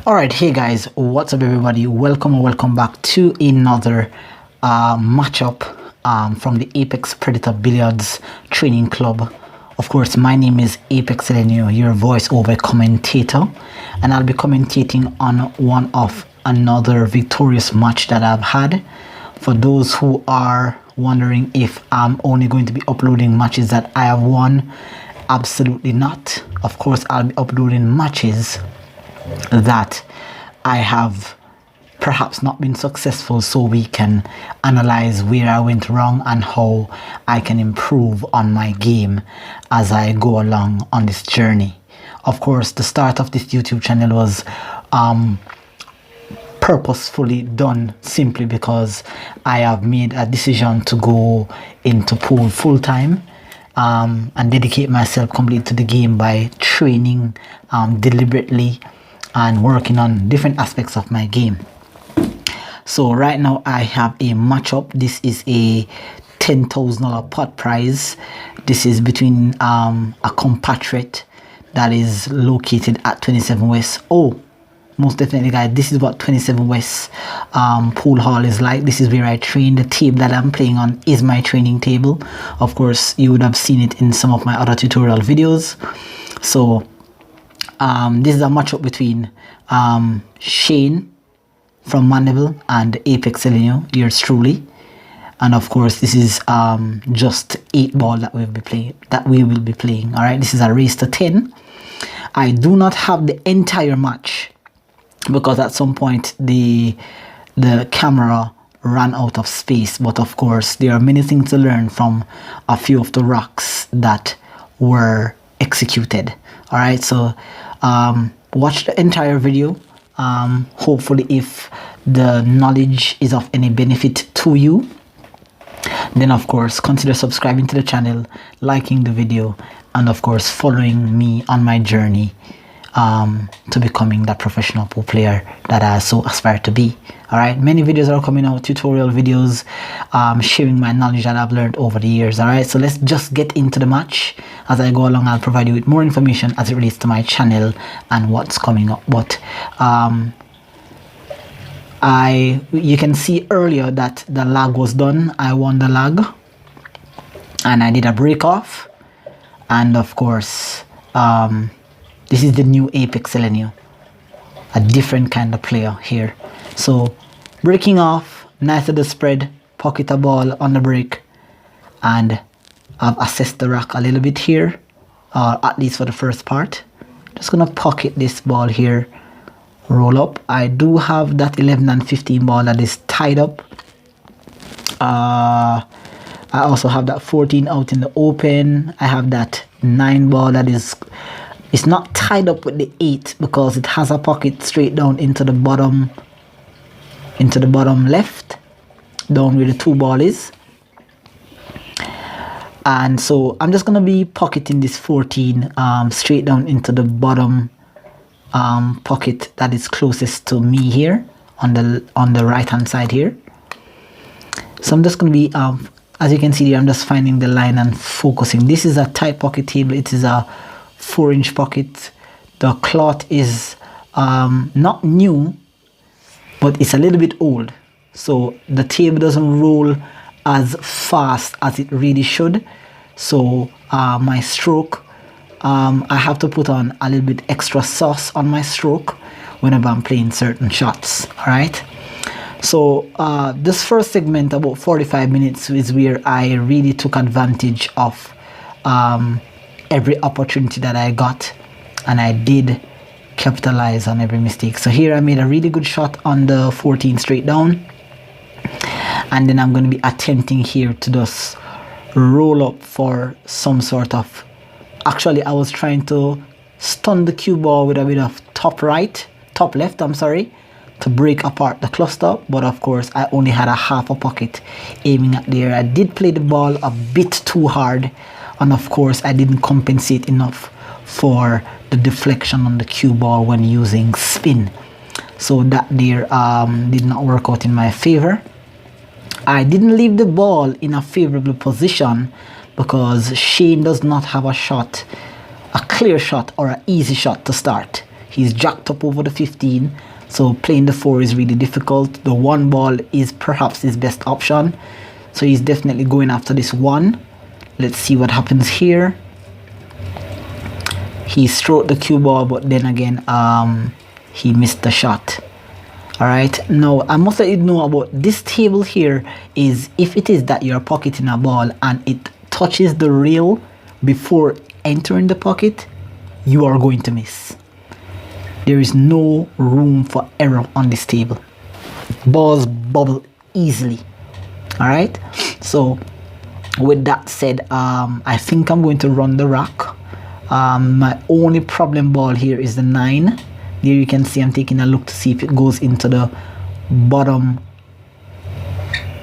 Alright, hey guys, what's up everybody? Welcome or welcome back to another matchup from the Apex Predator Billiards Training Club. Of course, my name is APEXELGENIO, your voiceover commentator, and I'll be commentating on one of another victorious match that I've had. For those who are wondering if I'm only going to be uploading matches that I have won, absolutely not. Of course, I'll be uploading matches that I have perhaps not been successful, so we can analyze where I went wrong and how I can improve on my game as I go along on this journey. Of course, the start of this YouTube channel was purposefully done simply because I have made a decision to go into pool full-time and dedicate myself completely to the game by training deliberately and working on different aspects of my game. So right now I have a matchup. This is a $10,000 pot prize. This is between a compatriot that is located at 27 West. Oh, most definitely guys, this is what 27 West pool hall is like. This is where I train. The table that I'm playing on is my training table. Of course, you would have seen it in some of my other tutorial videos. So this is a matchup between Sheen from Mandeville and APEXELGENIO, yours truly. And of course, this is just 8 ball that we will be playing. All right, this is a race to 10. I do not have the entire match because at some point the camera ran out of space. But of course, there are many things to learn from a few of the rocks that were executed. All right, so watch the entire video. Hopefully, if the knowledge is of any benefit to you, then of course consider subscribing to the channel, liking the video, and of course following me on my journey to becoming that professional pool player that I so aspire to be. All right, many videos are coming out, tutorial videos, sharing my knowledge that I've learned over the years. All right, so let's just get into the match. As I go along, I'll provide you with more information as it relates to my channel and what's coming up. But you can see earlier that the lag was done. I won the lag and I did a break off, and of course this is the new APEXELGENIO, a different kind of player here. So breaking off, nice at the spread, pocket a ball on the break, and I've assessed the rack a little bit here, at least for the first part. Just gonna pocket this ball here, roll up. I do have that 11 and 15 ball that is tied up. I also have that 14 out in the open. I have that 9 ball that is, it's not tied up with the 8 because it has a pocket straight down into the bottom left, down where the 2 ball is. And so I'm just gonna be pocketing this 14 straight down into the bottom pocket that is closest to me here on the right hand side here. So I'm just gonna be as you can see here, I'm just finding the line and focusing. This is a tight pocket table. It is a 4-inch pocket. The cloth is not new, but it's a little bit old, so the table doesn't roll as fast as it really should. So my stroke, I have to put on a little bit extra sauce on my stroke whenever I'm playing certain shots. All right, so this first segment, about 45 minutes, is where I really took advantage of every opportunity that I got, and I did capitalize on every mistake. So here I made a really good shot on the 14 straight down, and then I'm going to be attempting here to just roll up for some sort of, actually I was trying to stun the cue ball with a bit of top left, I'm sorry, to break apart the cluster, but of course I only had a half a pocket aiming at there. I did play the ball a bit too hard, and of course I didn't compensate enough for the deflection on the cue ball when using spin. So that there did not work out in my favor. I didn't leave the ball in a favorable position because Shane does not have a shot, a clear shot or an easy shot to start. He's jacked up over the 15, so playing the 4 is really difficult. The 1 ball is perhaps his best option, so he's definitely going after this 1. Let's see what happens here. He stroked the cue ball, but then again he missed the shot. Alright, now I must let you know about this table here is if it is that you're pocketing a ball and it touches the rail before entering the pocket, you are going to miss. There is no room for error on this table. Balls bubble easily. Alright, so with that said, I think I'm going to run the rack. My only problem ball here is the 9. There you can see I'm taking a look to see if it goes into the bottom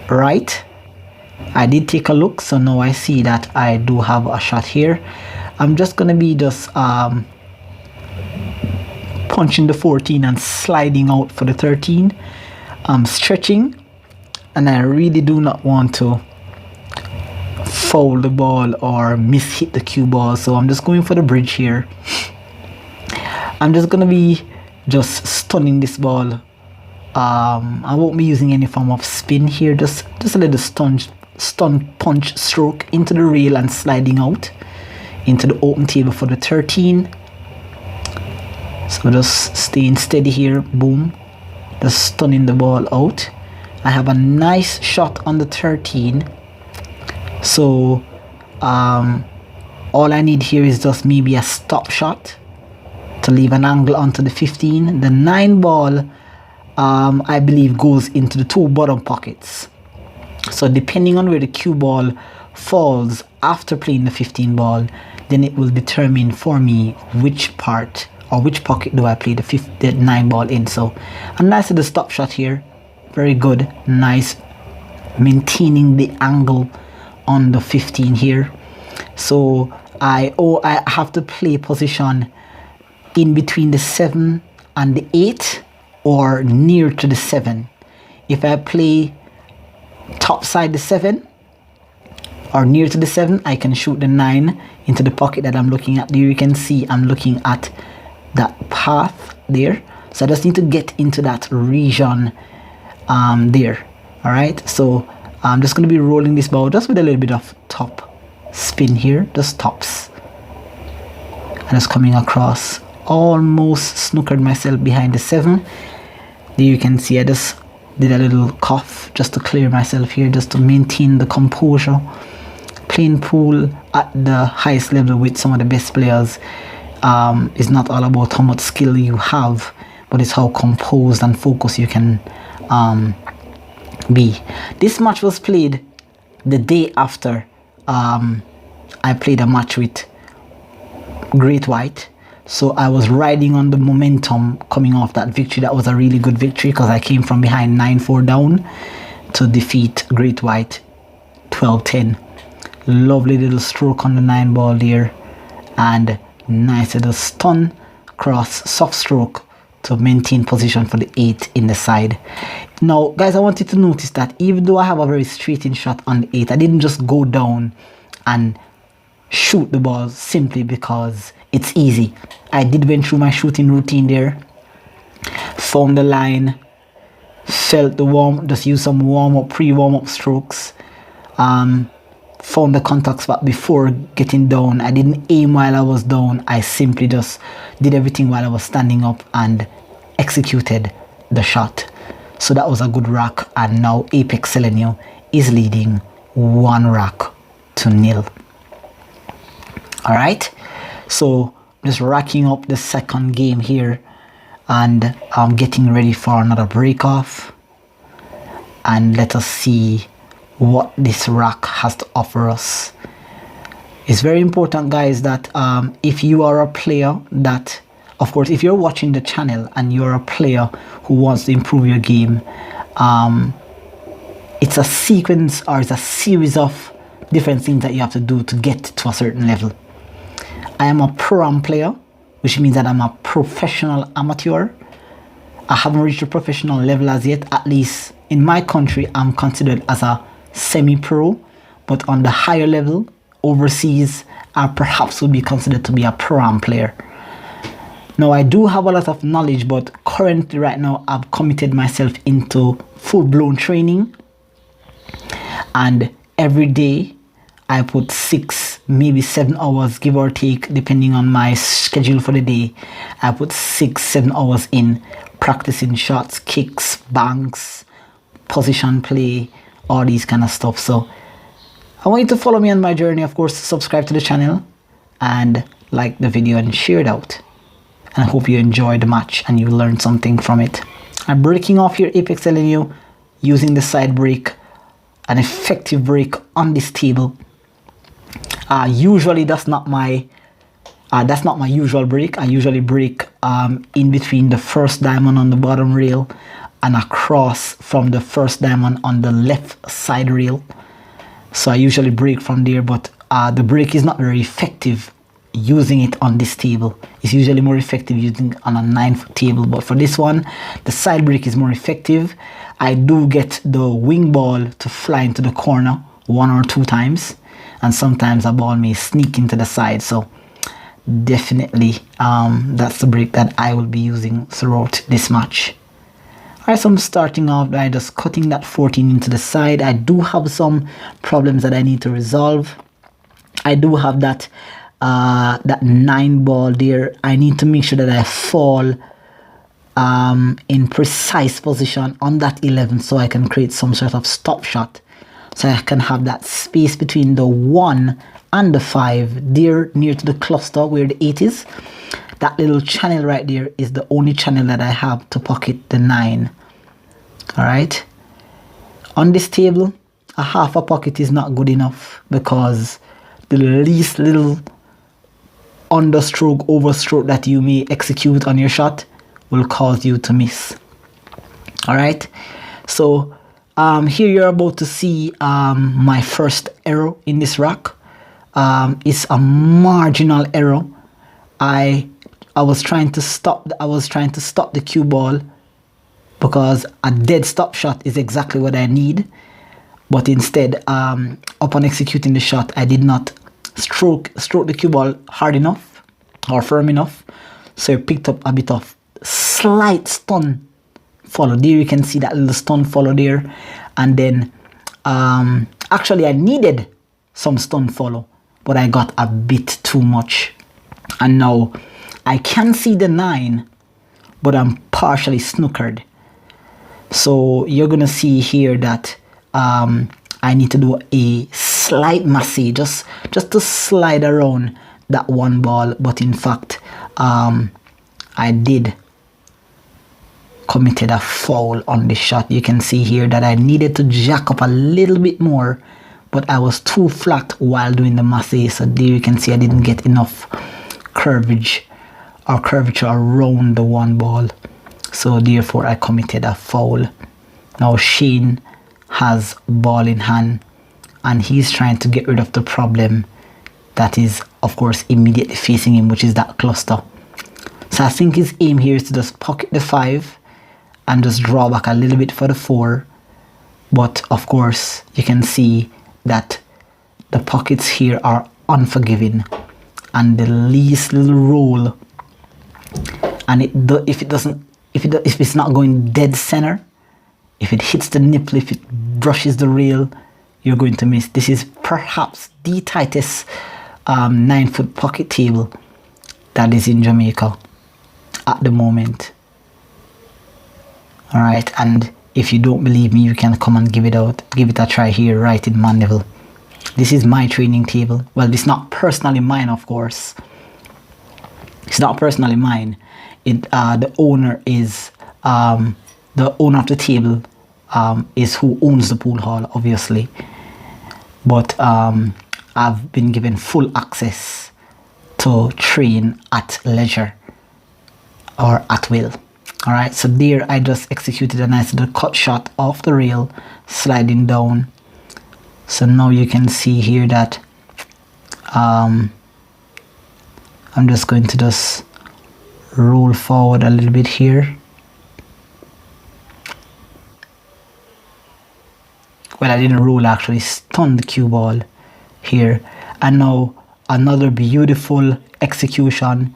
right. I did take a look, so now I see that I do have a shot here. I'm just gonna be punching the 14 and sliding out for the 13. I'm stretching, and I really do not want to foul the ball or miss-hit the cue ball, so I'm just going for the bridge here. I'm just gonna be stunning this ball. I won't be using any form of spin here, just a little stun punch stroke into the rail and sliding out into the open table for the 13. So just staying steady here, boom, just stunning the ball out. I have a nice shot on the 13, so all I need here is just maybe a stop shot to leave an angle onto the 15. The 9 ball I believe goes into the 2 bottom pockets, so depending on where the cue ball falls after playing the 15 ball, then it will determine for me which part or which pocket do I play the 9 ball in. So a nice little stop shot here, very good, nice, maintaining the angle on the 15 here. So I have to play position in between the 7 and the 8 or near to the 7. If I play top side the 7 or near to the 7, I can shoot the 9 into the pocket that I'm looking at. There you can see I'm looking at that path there, so I just need to get into that region there. All right, so I'm just going to be rolling this ball just with a little bit of top spin here, just tops, and just coming across, almost snookered myself behind the 7. There you can see I just did a little cough just to clear myself here, just to maintain the composure. Playing pool at the highest level with some of the best players is not all about how much skill you have, but it's how composed and focused you can be. This match was played the day after I played a match with Great White, so I was riding on the momentum coming off that victory. That was a really good victory because I came from behind 9-4 down to defeat Great White 12-10. Lovely little stroke on the 9 ball there, and nice little stun cross soft stroke to maintain position for the 8 in the side. Now guys, I want you to notice that even though I have a very straight in shot on the 8, I didn't just go down and shoot the ball simply because it's easy. I did went through my shooting routine there, found the line, felt the just use some pre-warm-up strokes, found the contact spot before getting down. I didn't aim while I was down. I simply just did everything while I was standing up and executed the shot. So that was a good rack, and now APEXELGENIO is leading 1-0. Alright, so just racking up the second game here, and I'm getting ready for another break off, and let us see what this rack has to offer us. It's very important, guys, that if you are a player that Of course, if you're watching the channel and you're a player who wants to improve your game, it's a sequence or it's a series of different things that you have to do to get to a certain level. I am a pro-am player, which means that I'm a professional amateur. I haven't reached a professional level as yet. At least in my country, I'm considered as a semi-pro, but on the higher level, overseas, I perhaps would be considered to be a pro-am player. Now, I do have a lot of knowledge, but currently right now, I've committed myself into full-blown training. And every day, I put 6, maybe 7 hours, give or take, depending on my schedule for the day. I put 6, 7 hours in practicing shots, kicks, banks, position play, all these kind of stuff. So I want you to follow me on my journey. Of course, subscribe to the channel and like the video and share it out. And I hope you enjoyed the match and you learned something from it. I'm breaking off here APEXELGENIO using the side break, an effective break on this table. Usually that's not my usual break. I usually break in between the first diamond on the bottom rail and across from the first diamond on the left side rail. So I usually break from there, but the break is not very effective using it on this table. It's usually more effective using it on a 9-foot table, but for this one, the side break is more effective. I do get the wing ball to fly into the corner 1 or 2 times, and sometimes a ball may sneak into the side. So definitely that's the break that I will be using throughout this match. Alright, so I'm starting off by just cutting that 14 into the side. I do have some problems that I need to resolve. I do have that 9 ball there. I need to make sure that I fall in precise position on that 11 so I can create some sort of stop shot. So I can have that space between the 1 and the 5 there near to the cluster where the 8 is. That little channel right there is the only channel that I have to pocket the 9. Alright. On this table, a half a pocket is not good enough because the least little understroke, overstroke that you may execute on your shot will cause you to miss. Alright. So here you're about to see my first error in this rack. It's a marginal error. I was trying to stop the cue ball because a dead stop shot is exactly what I need, but instead upon executing the shot I did not stroke the cue ball hard enough or firm enough, so I picked up a bit of slight stun follow. There you can see that little stun follow there, and then actually I needed some stun follow, but I got a bit too much, and now I can see the 9, but I'm partially snookered. So you're gonna see here that I need to do a slight massage, just to slide around that 1 ball, but in fact I did committed a foul on this shot. You can see here that I needed to jack up a little bit more, but I was too flat while doing the massage. So there you can see I didn't get enough curvature around the 1 ball, so therefore I committed a foul. Now Sheen has ball in hand and he's trying to get rid of the problem that is of course immediately facing him, which is that cluster. So I think his aim here is to just pocket the 5 and just draw back a little bit for the 4, but of course you can see that the pockets here are unforgiving, and the least little roll, and if it's not going dead center, if it hits the nipple, if it brushes the rail, you're going to miss. This is perhaps the tightest 9-foot pocket table that is in Jamaica at the moment. Alright, and if you don't believe me, you can come and give it a try here right in Mandeville. This is my training table. Well, it's not personally mine, of course. It's not personally mine. The owner is the owner of the table is who owns the pool hall, obviously. But I've been given full access to train at leisure or at will. All right, so there I just executed a nice little cut shot off the rail, sliding down. So now you can see here that I'm just going to just roll forward a little bit here. Well, I didn't roll, actually stunned the cue ball here. And now another beautiful execution.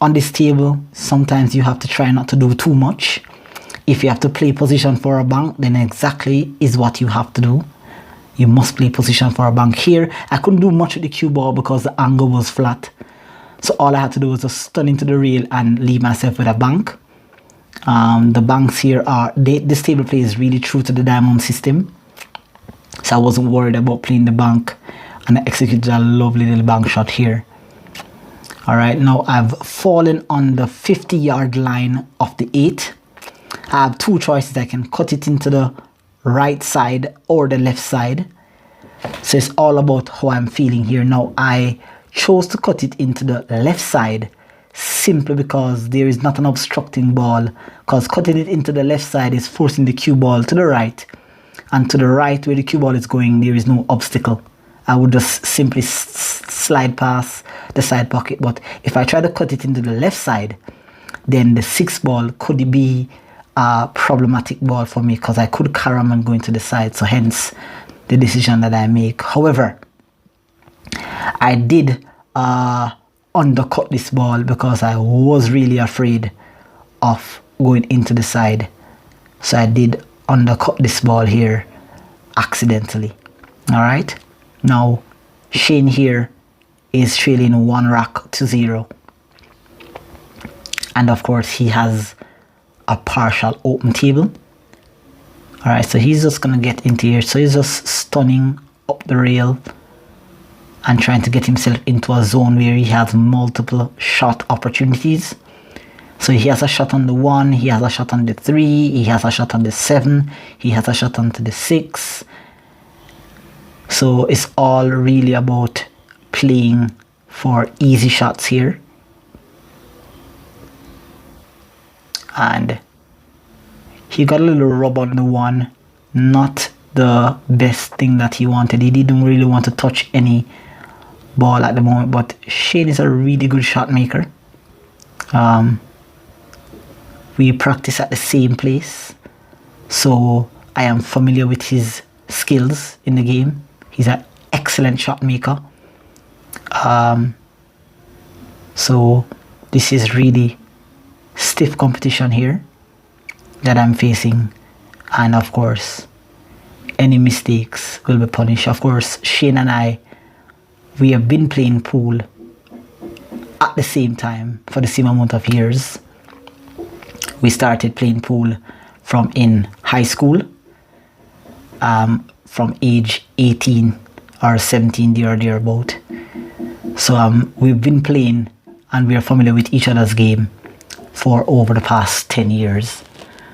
On this table, sometimes you have to try not to do too much. If you have to play position for a bank, then exactly is what you have to do. You must play position for a bank. Here, I couldn't do much with the cue ball because the angle was flat. So all I had to do was just stun into the rail and leave myself with a bank. The banks here are, this table play is really true to the diamond system. So I wasn't worried about playing the bank, and I executed a lovely little bank shot here. All right, now I've fallen on the 50-yard line of the 8. I have two choices. I can cut it into the right side or the left side. So it's all about how I'm feeling here. Now I chose to cut it into the left side simply because there is not an obstructing ball, because cutting it into the left side is forcing the cue ball to the right, and to the right where the cue ball is going there is no obstacle. I would just simply slide past the side pocket. But if I try to cut it into the left side, then the 6 ball could be a problematic ball for me, because I could carry on and go into the side. So hence the decision that I make. However, I did undercut this ball because I was really afraid of going into the side. So I did undercut this ball here accidentally. All right. Now, Shane here is trailing 1 rack to 0. And of course, he has a partial open table. All right, so he's just going to get into here. So he's just stunning up the rail and trying to get himself into a zone where he has multiple shot opportunities. So he has a shot on the 1, he has a shot on the 3, he has a shot on the 7, he has a shot onto the 6. So it's all really about playing for easy shots here. And he got a little rub on the 1. Not the best thing that he wanted. He didn't really want to touch any ball at the moment. But Shane is a really good shot maker. We practice at the same place, so I am familiar with his skills in the game. He's an excellent shot maker. So this is really stiff competition here that I'm facing, and of course any mistakes will be punished. Of course, Shane and I, we have been playing pool at the same time for the same amount of years. We started playing pool from in high school, from age 18 or 17 there or thereabout. So we've been playing and we are familiar with each other's game for over the past 10 years.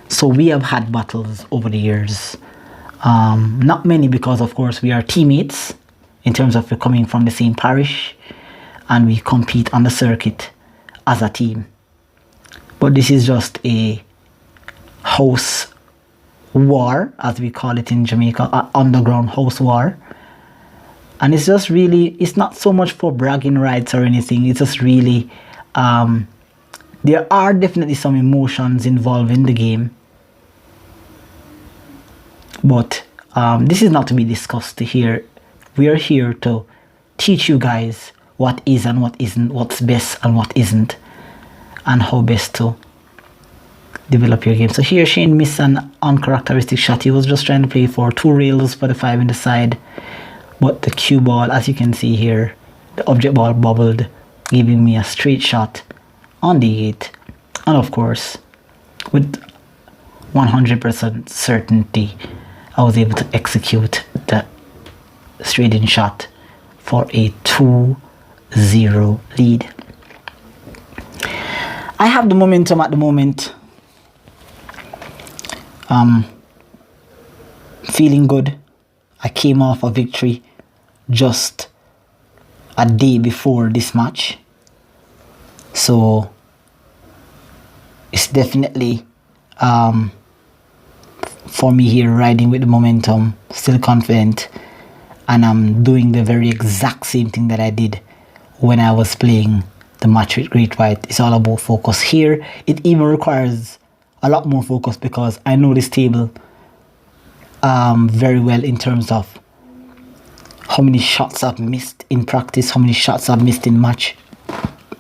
So we have had battles over the years. Not many, because of course we are teammates in terms of we're coming from the same parish and we compete on the circuit as a team. But this is just a house war, as we call it in Jamaica, an underground house war. And it's just really, it's not so much for bragging rights or anything. It's just really, there are definitely some emotions involved in the game. But this is not to be discussed here. We are here to teach you guys what is and what isn't, what's best and what isn't, and how best to develop your game. So here Shane missed an uncharacteristic shot. He was just trying to play for 2 rails for the 5 in the side, but the cue ball, as you can see here, the object ball bubbled, giving me a straight shot on the 8. And of course, with 100% certainty, I was able to execute the straight in shot for a 2-0 lead. I have the momentum at the moment. Feeling good. I came off a victory just a day before this match. So it's definitely for me here, riding with the momentum, still confident, and I'm doing the very exact same thing that I did when I was playing the match with Great White. It's all about focus. Here, it even requires a lot more focus because I know this table very well in terms of how many shots I've missed in practice, how many shots I've missed in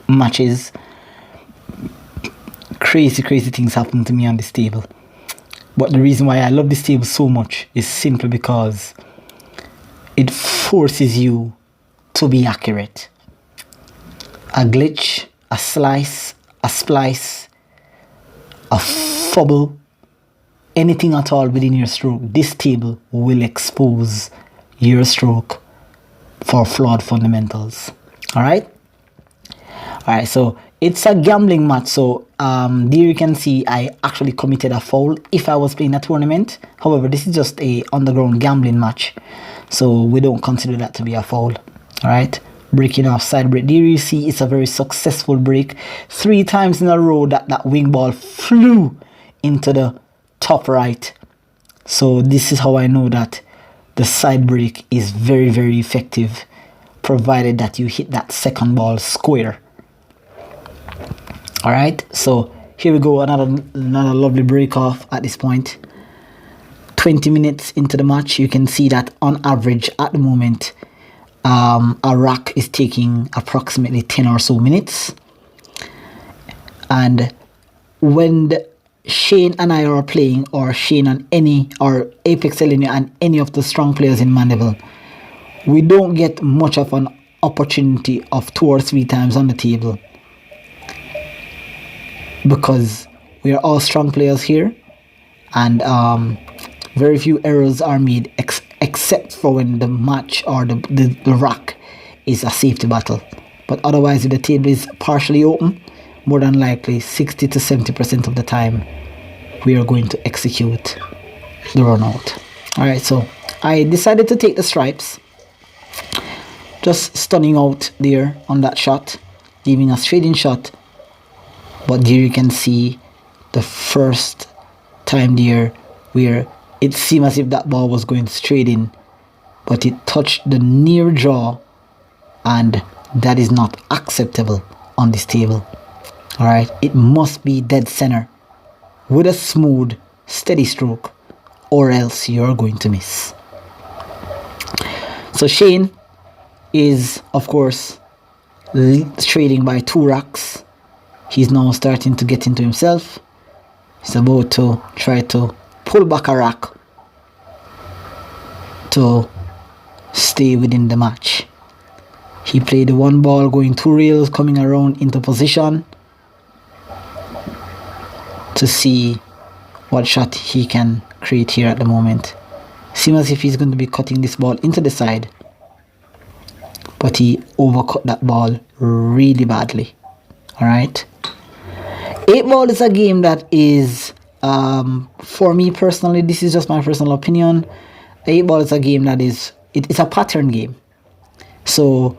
matches. Crazy things happen to me on this table. But the reason why I love this table so much is simply because it forces you to be accurate. A glitch, a slice, a splice, a fumble, anything at all within your stroke, this table will expose your stroke for flawed fundamentals. Alright, so it's a gambling match. So there you can see I actually committed a foul if I was playing a tournament. However, this is just a underground gambling match, so we don't consider that to be a foul. Alright, breaking off side break. There you see it's a very successful break. 3 times in a row that wing ball flew into the top right. So this is how I know that the side break is very effective, provided that you hit that second ball square. Alright, so here we go, another lovely break off at this point. 20 minutes into the match, you can see that on average at the moment a rack is taking approximately 10 or so minutes. And when Shane and I are playing, or Shane and or APEXELGENIO and any of the strong players in Mandeville, we don't get much of an opportunity of 2 or 3 times on the table, because we are all strong players here, and very few errors are made except for when the match or the rack is a safety battle. But otherwise, if the table is partially open, more than likely 60 to 70% of the time we are going to execute the run out. Alright, so I decided to take the stripes, just stunning out there on that shot, leaving a straight in shot. But there you can see the first time there where it seemed as if that ball was going straight in, but it touched the near jaw, and that is not acceptable on this table. Alright, it must be dead center with a smooth, steady stroke, or else you're going to miss. So Shane is, of course, trading by 2 racks. He's now starting to get into himself. He's about to try to pull back a rack to stay within the match. He played the 1 ball going 2 rails, coming around into position to see what shot he can create here at the moment. Seems as if he's going to be cutting this ball into the side, but he overcut that ball really badly. Alright, 8 ball is a game that is, for me personally, this is just my personal opinion, 8 ball is a game that is, it's a pattern game. So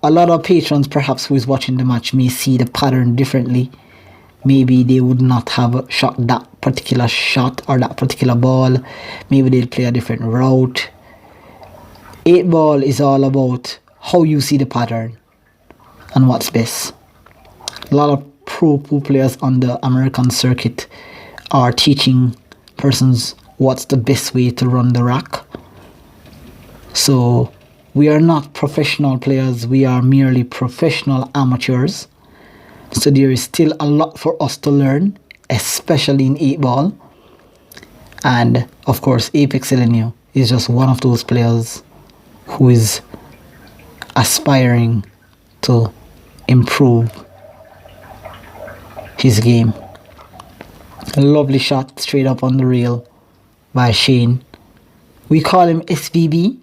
a lot of patrons perhaps who is watching the match may see the pattern differently. Maybe they would not have shot that particular shot or that particular ball. Maybe they'll play a different route. 8 ball is all about how you see the pattern and what's best. A lot of pro pool players on the American circuit are teaching persons what's the best way to run the rack. So we are not professional players, we are merely professional amateurs. So there is still a lot for us to learn, especially in 8 ball. And of course, APEXELGENIO is just one of those players who is aspiring to improve his game. A lovely shot straight up on the rail by Shane. We call him SVB,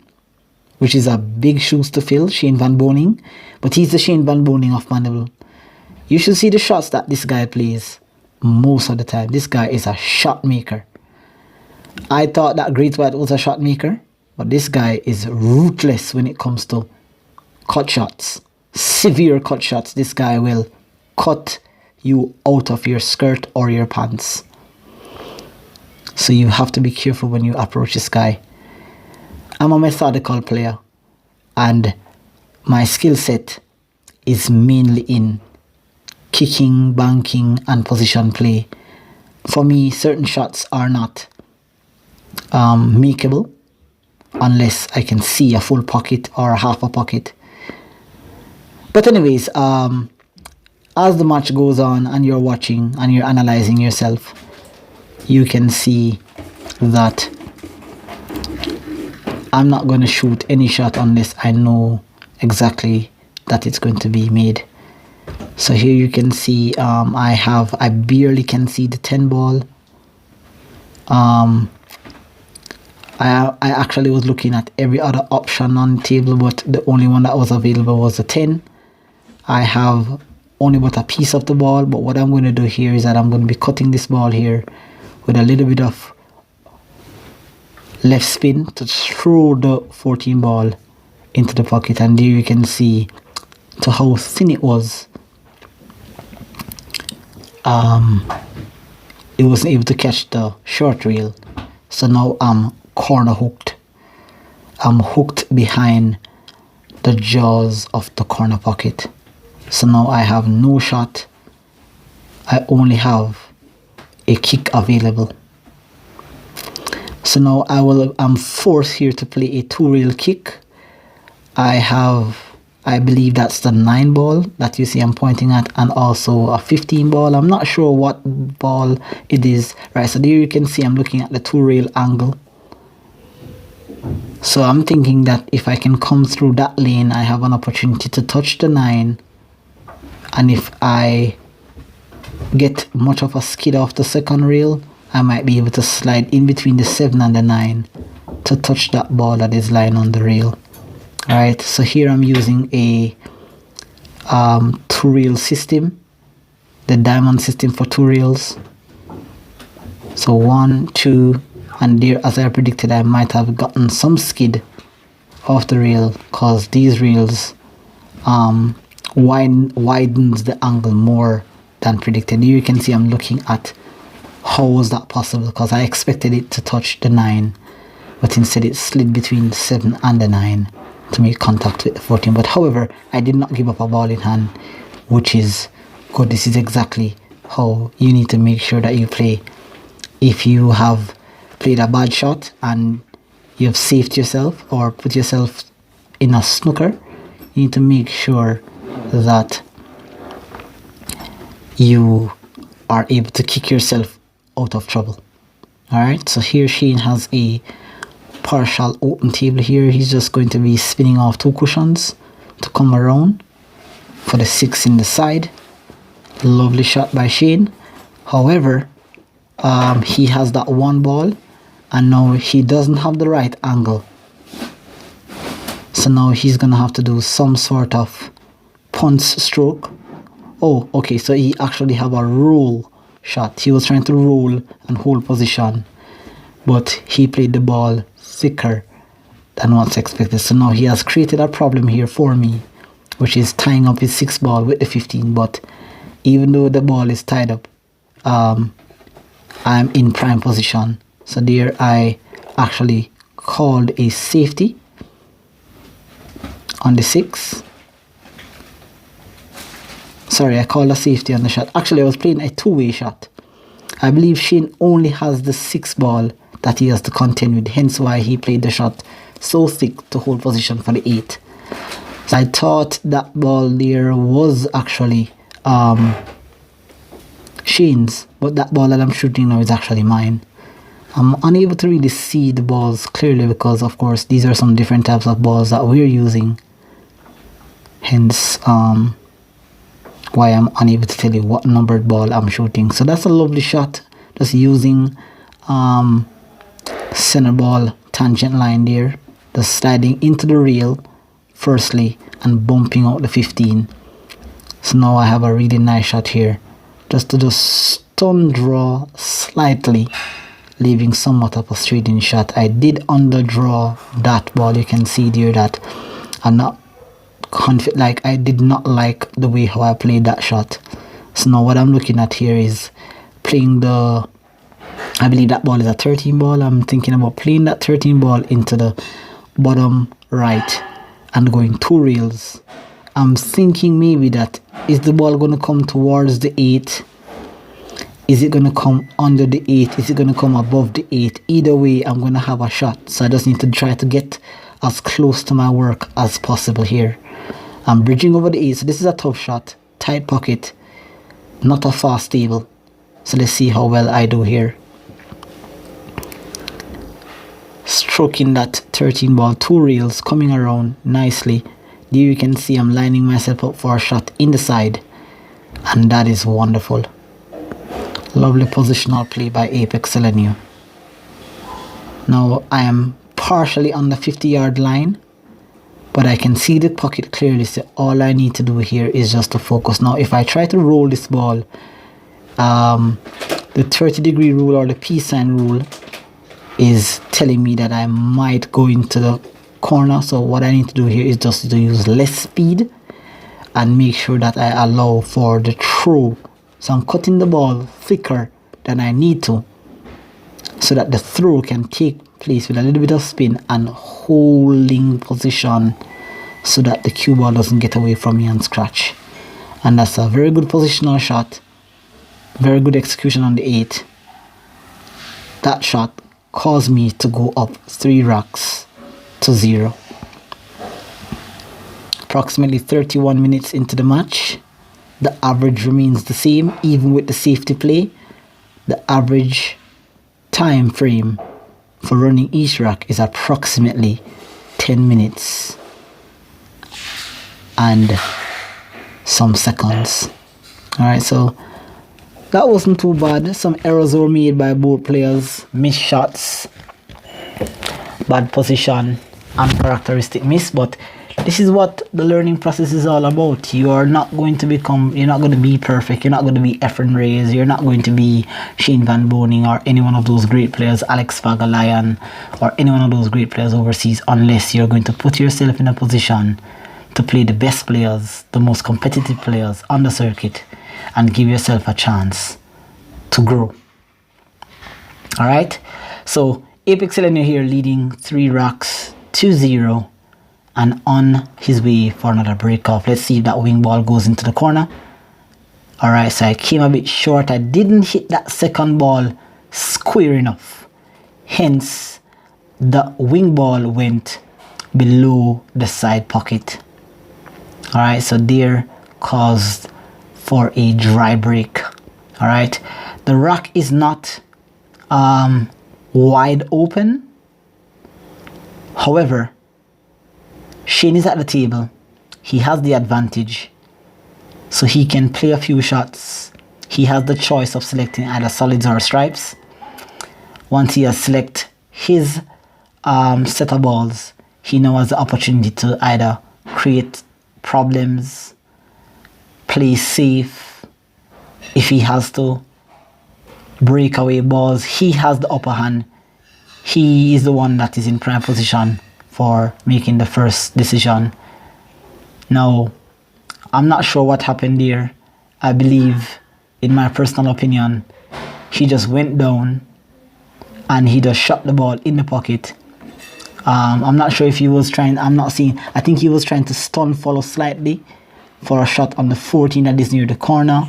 which is a big shoes to fill, Shane Van Boning. But he's the Shane Van Boning of Mandeville. You should see the shots that this guy plays most of the time. This guy is a shot maker. I thought that Great White was a shot maker, but this guy is ruthless when it comes to cut shots. Severe cut shots. This guy will cut you out of your skirt or your pants. So you have to be careful when you approach this guy. I'm a methodical player, and my skill set is mainly in kicking, banking, and position play. For me, certain shots are not makeable unless I can see a full pocket or half a pocket. But anyways, as the match goes on and you're watching and you're analyzing yourself, you can see that I'm not going to shoot any shot unless I know exactly that it's going to be made. So here you can see I barely can see the 10 ball. I actually was looking at every other option on the table, but the only one that was available was the 10. I have only but a piece of the ball, but what I'm going to do here is that I'm going to be cutting this ball here with a little bit of left spin to throw the 14 ball into the pocket. And there you can see to how thin it was. It wasn't able to catch the short reel, so now I'm corner hooked. I'm hooked behind the jaws of the corner pocket. So now I have no shot. I only have a kick available. So now I'm forced here to play a 2-reel kick. I believe that's the 9 ball that you see I'm pointing at, and also a 15 ball. I'm not sure what ball it is. Right, so there you can see I'm looking at the 2-reel angle. So I'm thinking that if I can come through that lane, I have an opportunity to touch the 9. And if I get much of a skid off the second reel, I might be able to slide in between the 7 and the 9 to touch that ball that is lying on the rail. Alright, so here I'm using a 2-reel system, the diamond system for 2 reels. So 1, 2, and there, as I predicted, I might have gotten some skid off the rail because these reels widens the angle more than predicted. Here you can see I'm looking at how was that possible, because I expected it to touch the 9, but instead it slid between the 7 and the 9 to make contact with the 14. But however, I did not give up a ball in hand, which is good. This is exactly how you need to make sure that you play. If you have played a bad shot and you've saved yourself or put yourself in a snooker, you need to make sure that you are able to kick yourself out of trouble. Alright, so here Sheen has a partial open table here. He's just going to be spinning off 2 cushions to come around for the 6 in the side. Lovely shot by Sheen. However, he has that 1 ball, and now he doesn't have the right angle. So now he's gonna have to do some sort of punch stroke. Oh, okay, so he actually have a roll shot. He was trying to roll and hold position, but he played the ball thicker than what's expected. So now he has created a problem here for me, which is tying up his 6 ball with the 15. But even though the ball is tied up, I'm in prime position. So there I actually called a safety on the 6. Sorry, I called a safety on the shot. Actually, I was playing a 2-way shot. I believe Sheen only has the 6 ball that he has to contend with, hence why he played the shot so thick to hold position for the 8. So I thought that ball there was actually Sheen's, but that ball that I'm shooting now is actually mine. I'm unable to really see the balls clearly because, of course, these are some different types of balls that we're using, hence why I'm unable to tell you what numbered ball I'm shooting. So that's a lovely shot, just using center ball tangent line there, just sliding into the rail firstly and bumping out the 15. So now I have a really nice shot here, just to just stun draw slightly, leaving somewhat of a straight in shot. I did underdraw that ball. You can see there that I'm not confident, like I did not like the way how I played that shot. So now what I'm looking at here is playing the, I believe that ball is a 13 ball. I'm thinking about playing that 13 ball into the bottom right and going 2 rails. I'm thinking maybe that, is the ball going to come towards the 8? Is it going to come under the 8? Is it going to come above the 8? Either way, I'm going to have a shot. So I just need to try to get as close to my work as possible here. I'm bridging over the 8. So this is a tough shot. Tight pocket. Not a fast table. So let's see how well I do here. Stroking that 13 ball, 2 rails, coming around nicely. There you can see I'm lining myself up for a shot in the side, and that is wonderful. Lovely positional play by APEXELGENIO. Now I am partially on the 50-yard line, but I can see the pocket clearly, so all I need to do here is just to focus. Now if I try to roll this ball, the 30-degree rule or the peace sign rule is telling me that I might go into the corner. So what I need to do here is just to use less speed and make sure that I allow for the throw. So I'm cutting the ball thicker than I need to, so that the throw can take place with a little bit of spin and holding position, so that the cue ball doesn't get away from me and scratch. And that's a very good positional shot. Very good execution on the 8. That shot caused me to go up 3 racks to 0. Approximately 31 minutes into the match. The average remains the same even with the safety play. The average time frame for running each rack is approximately 10 minutes and some seconds. Alright, so that wasn't too bad. Some errors were made by both players. Missed shots, bad position, uncharacteristic miss, but this is what the learning process is all about. You are not going to become, you're not going to be perfect. You're not going to be Efren Reyes. You're not going to be Sheen Van Boning or any one of those great players, Alex Fagalayan, or any one of those great players overseas, unless you're going to put yourself in a position to play the best players, the most competitive players on the circuit, and give yourself a chance to grow. Alright, so APEXELGENIO here leading 3 racks to 0 and on his way for another break off. Let's see if that wing ball goes into the corner. Alright, so I came a bit short. I didn't hit that second ball square enough. Hence, the wing ball went below the side pocket. Alright, so there caused for a dry break. Alright, the rack is not wide open. However, Shane is at the table. He has the advantage, so he can play a few shots. He has the choice of selecting either solids or stripes. Once he has selected his set of balls, he now has the opportunity to either create problems, play safe. If he has to break away balls, he has the upper hand. He is the one that is in prime position for making the first decision. Now, I'm not sure what happened there. I believe, in my personal opinion, he just went down and he just shot the ball in the pocket. I'm not sure if he was trying, I think he was trying to stun follow slightly for a shot on the 14 that is near the corner.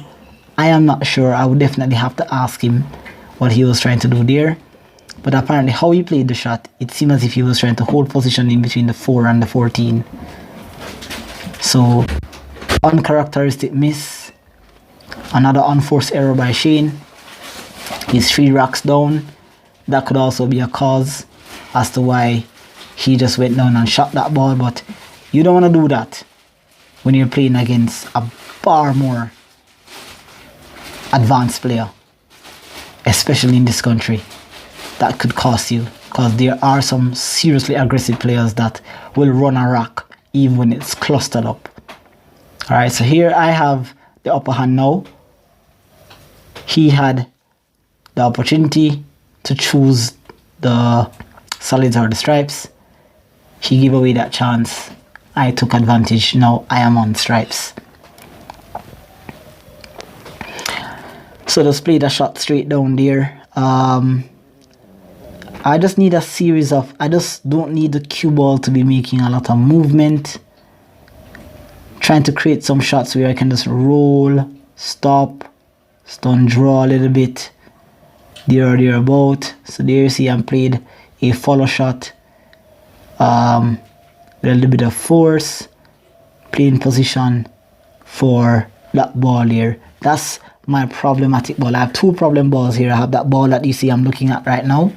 I am not sure. I would definitely have to ask him what he was trying to do there. But apparently how he played the shot, it seemed as if he was trying to hold position in between the 4 and the 14. So, uncharacteristic miss. Another unforced error by Shane. He's 3 racks down. That could also be a cause as to why he just went down and shot that ball. But you don't want to do that when you're playing against a far more advanced player, especially in this country. That could cost you, because there are some seriously aggressive players that will run a rack even when it's clustered up. Alright, so here I have the upper hand now. He had the opportunity to choose the solids or the stripes. He gave away that chance. I took advantage. Now I am on stripes. So just play the shot straight down there. I just need a series of, I just don't need the cue ball to be making a lot of movement. Trying to create some shots where I can just roll, stop, stun draw a little bit, there or thereabout. So there you see I'm played a follow shot, with a little bit of force, playing position for that ball here. That's my problematic ball. I have two problem balls here. I have that ball that you see I'm looking at right now,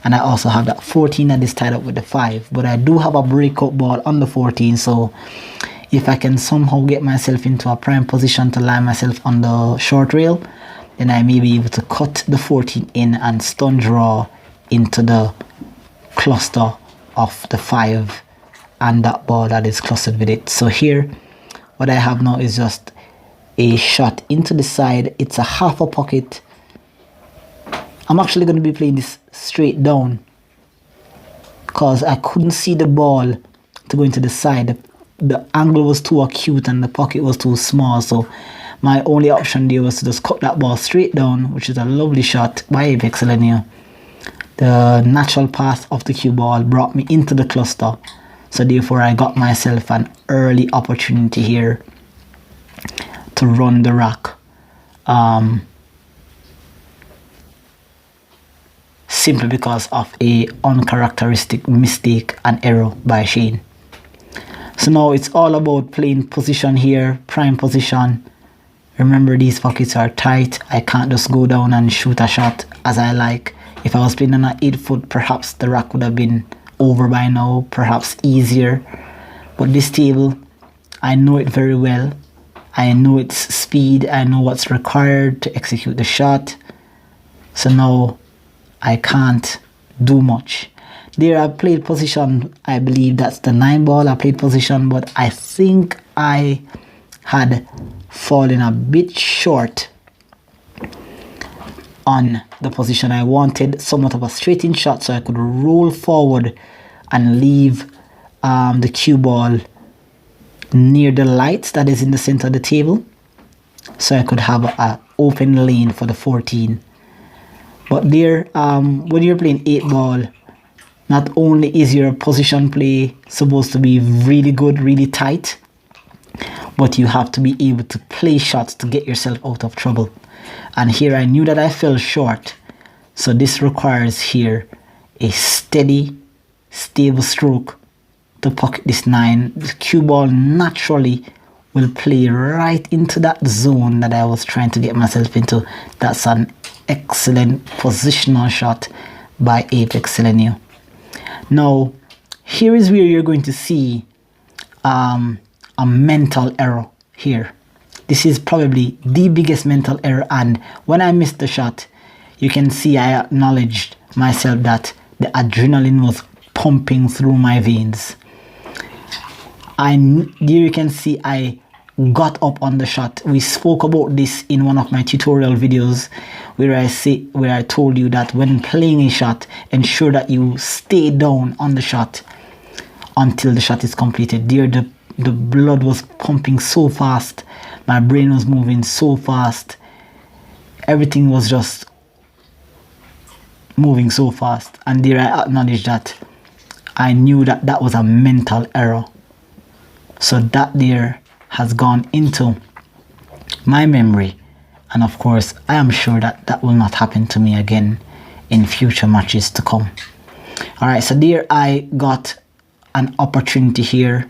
and I also have that 14 that is tied up with the 5. But I do have a breakout ball on the 14, so if I can somehow get myself into a prime position to line myself on the short rail, then I may be able to cut the 14 in and stun draw into the cluster of the 5 and that ball that is clustered with it. So here, what I have now is just a shot into the side. It's a half a pocket. I'm actually going to be playing this straight down because I couldn't see the ball to go into the side. The angle was too acute and the pocket was too small, so my only option there was to just cut that ball straight down, which is a lovely shot by APEXELGENIO. The natural path of the cue ball brought me into the cluster, so therefore I got myself an early opportunity here to run the rack, simply because of a uncharacteristic mistake and error by Sheen. So now it's all about playing position here, prime position. Remember, these pockets are tight. I can't just go down and shoot a shot as I like. If I was playing on an 8-foot, perhaps the rack would have been over by now, perhaps easier. But this table, I know it very well. I know its speed. I know what's required to execute the shot. So now I can't do much. There I played position, I believe that's the 9 ball. I played position, but I think I had fallen a bit short on the position. I wanted somewhat of a straight-in shot so I could roll forward and leave the cue ball near the lights that is in the center of the table, so I could have an open lane for the 14. But there, when you're playing 8 ball, not only is your position play supposed to be really good, really tight, but you have to be able to play shots to get yourself out of trouble. And here I knew that I fell short, so this requires here a steady, stable stroke to pocket this 9. The cue ball naturally will play right into that zone that I was trying to get myself into. That's an excellent positional shot by APEXELGENIO. Now, here is where you're going to see a mental error here. This is probably the biggest mental error, and when I missed the shot, you can see I acknowledged myself that the adrenaline was pumping through my veins. There you can see I got up on the shot. We spoke about this in one of my tutorial videos where I told you that when playing a shot, ensure that you stay down on the shot until the shot is completed. There the blood was pumping so fast, my brain was moving so fast, everything was just moving so fast, and there I acknowledged that I knew that that was a mental error. So that there has gone into my memory, and of course I am sure that that will not happen to me again in future matches to come. Alright, so there I got an opportunity here.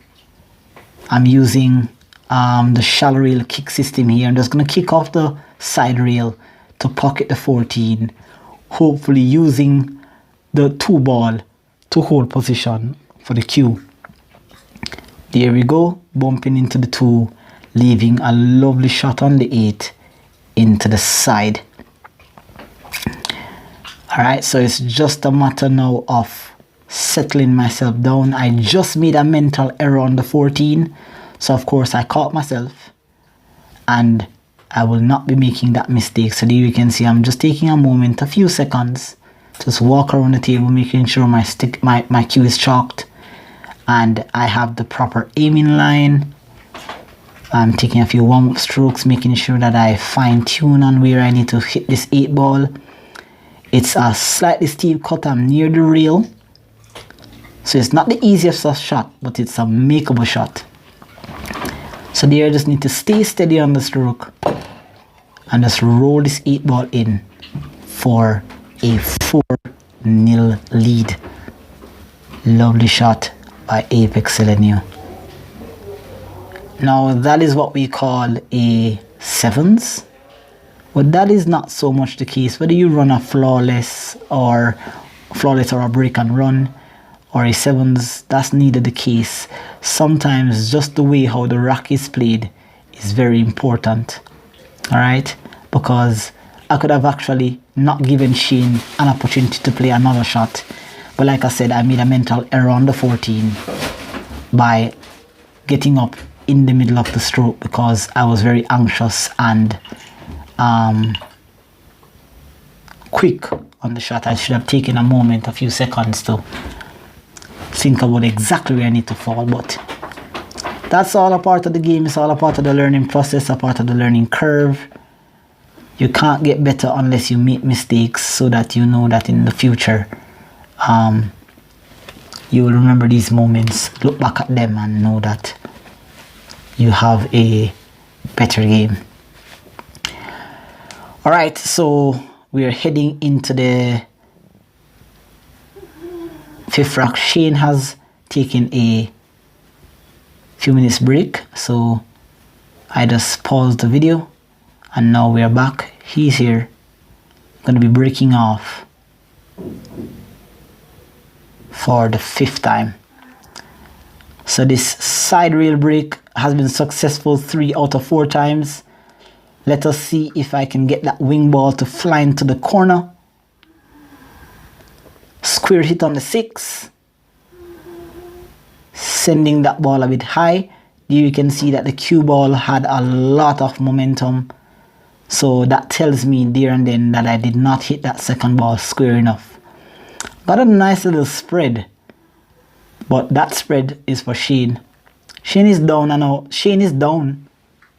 I'm using the shallow rail kick system here. I'm just going to kick off the side rail to pocket the 14, hopefully using the 2 ball to hold position for the cue. There we go, bumping into the 2, leaving a lovely shot on the 8 into the side. Alright, so it's just a matter now of settling myself down. I just made a mental error on the 14, so of course I caught myself, and I will not be making that mistake. So there you can see I'm just taking a moment, a few seconds, just walk around the table, making sure my cue is chalked and I have the proper aiming line. I'm taking a few warm-up strokes, making sure that I fine-tune on where I need to hit this 8 ball. It's a slightly steep cut. I'm near the rail. So it's not the easiest of shot, but it's a makeable shot. So there I just need to stay steady on the stroke and just roll this 8 ball in for a 4-0 lead. Lovely shot by APEXELGENIO. Now that is what we call a sevens, but that is not so much the case. Whether you run a flawless or a break and run or a sevens, that's neither the case. Sometimes just the way how the rack is played is very important. Alright, because I could have actually not given Sheen an opportunity to play another shot, but like I said, I made a mental error on the 14 by getting up in the middle of the stroke because I was very anxious and quick on the shot. I should have taken a moment, a few seconds to think about exactly where I need to fall, but that's all a part of the game. It's all a part of the learning process, a part of the learning curve. You can't get better unless you make mistakes, so that you know that in the future you will remember these moments, look back at them and know that you have a better game. Alright, so we are heading into the 5th rack. Sheen has taken a few minutes break, so I just paused the video and now we are back. He's here. Going to be breaking off for the 5th time. So this side rail break has been successful 3 out of 4 times. Let us see if I can get that wing ball to fly into the corner. Square hit on the 6. Sending that ball a bit high. You can see that the cue ball had a lot of momentum. So that tells me there and then that I did not hit that second ball square enough. Got a nice little spread, but that spread is for Sheen. Sheen is down. I know Sheen is down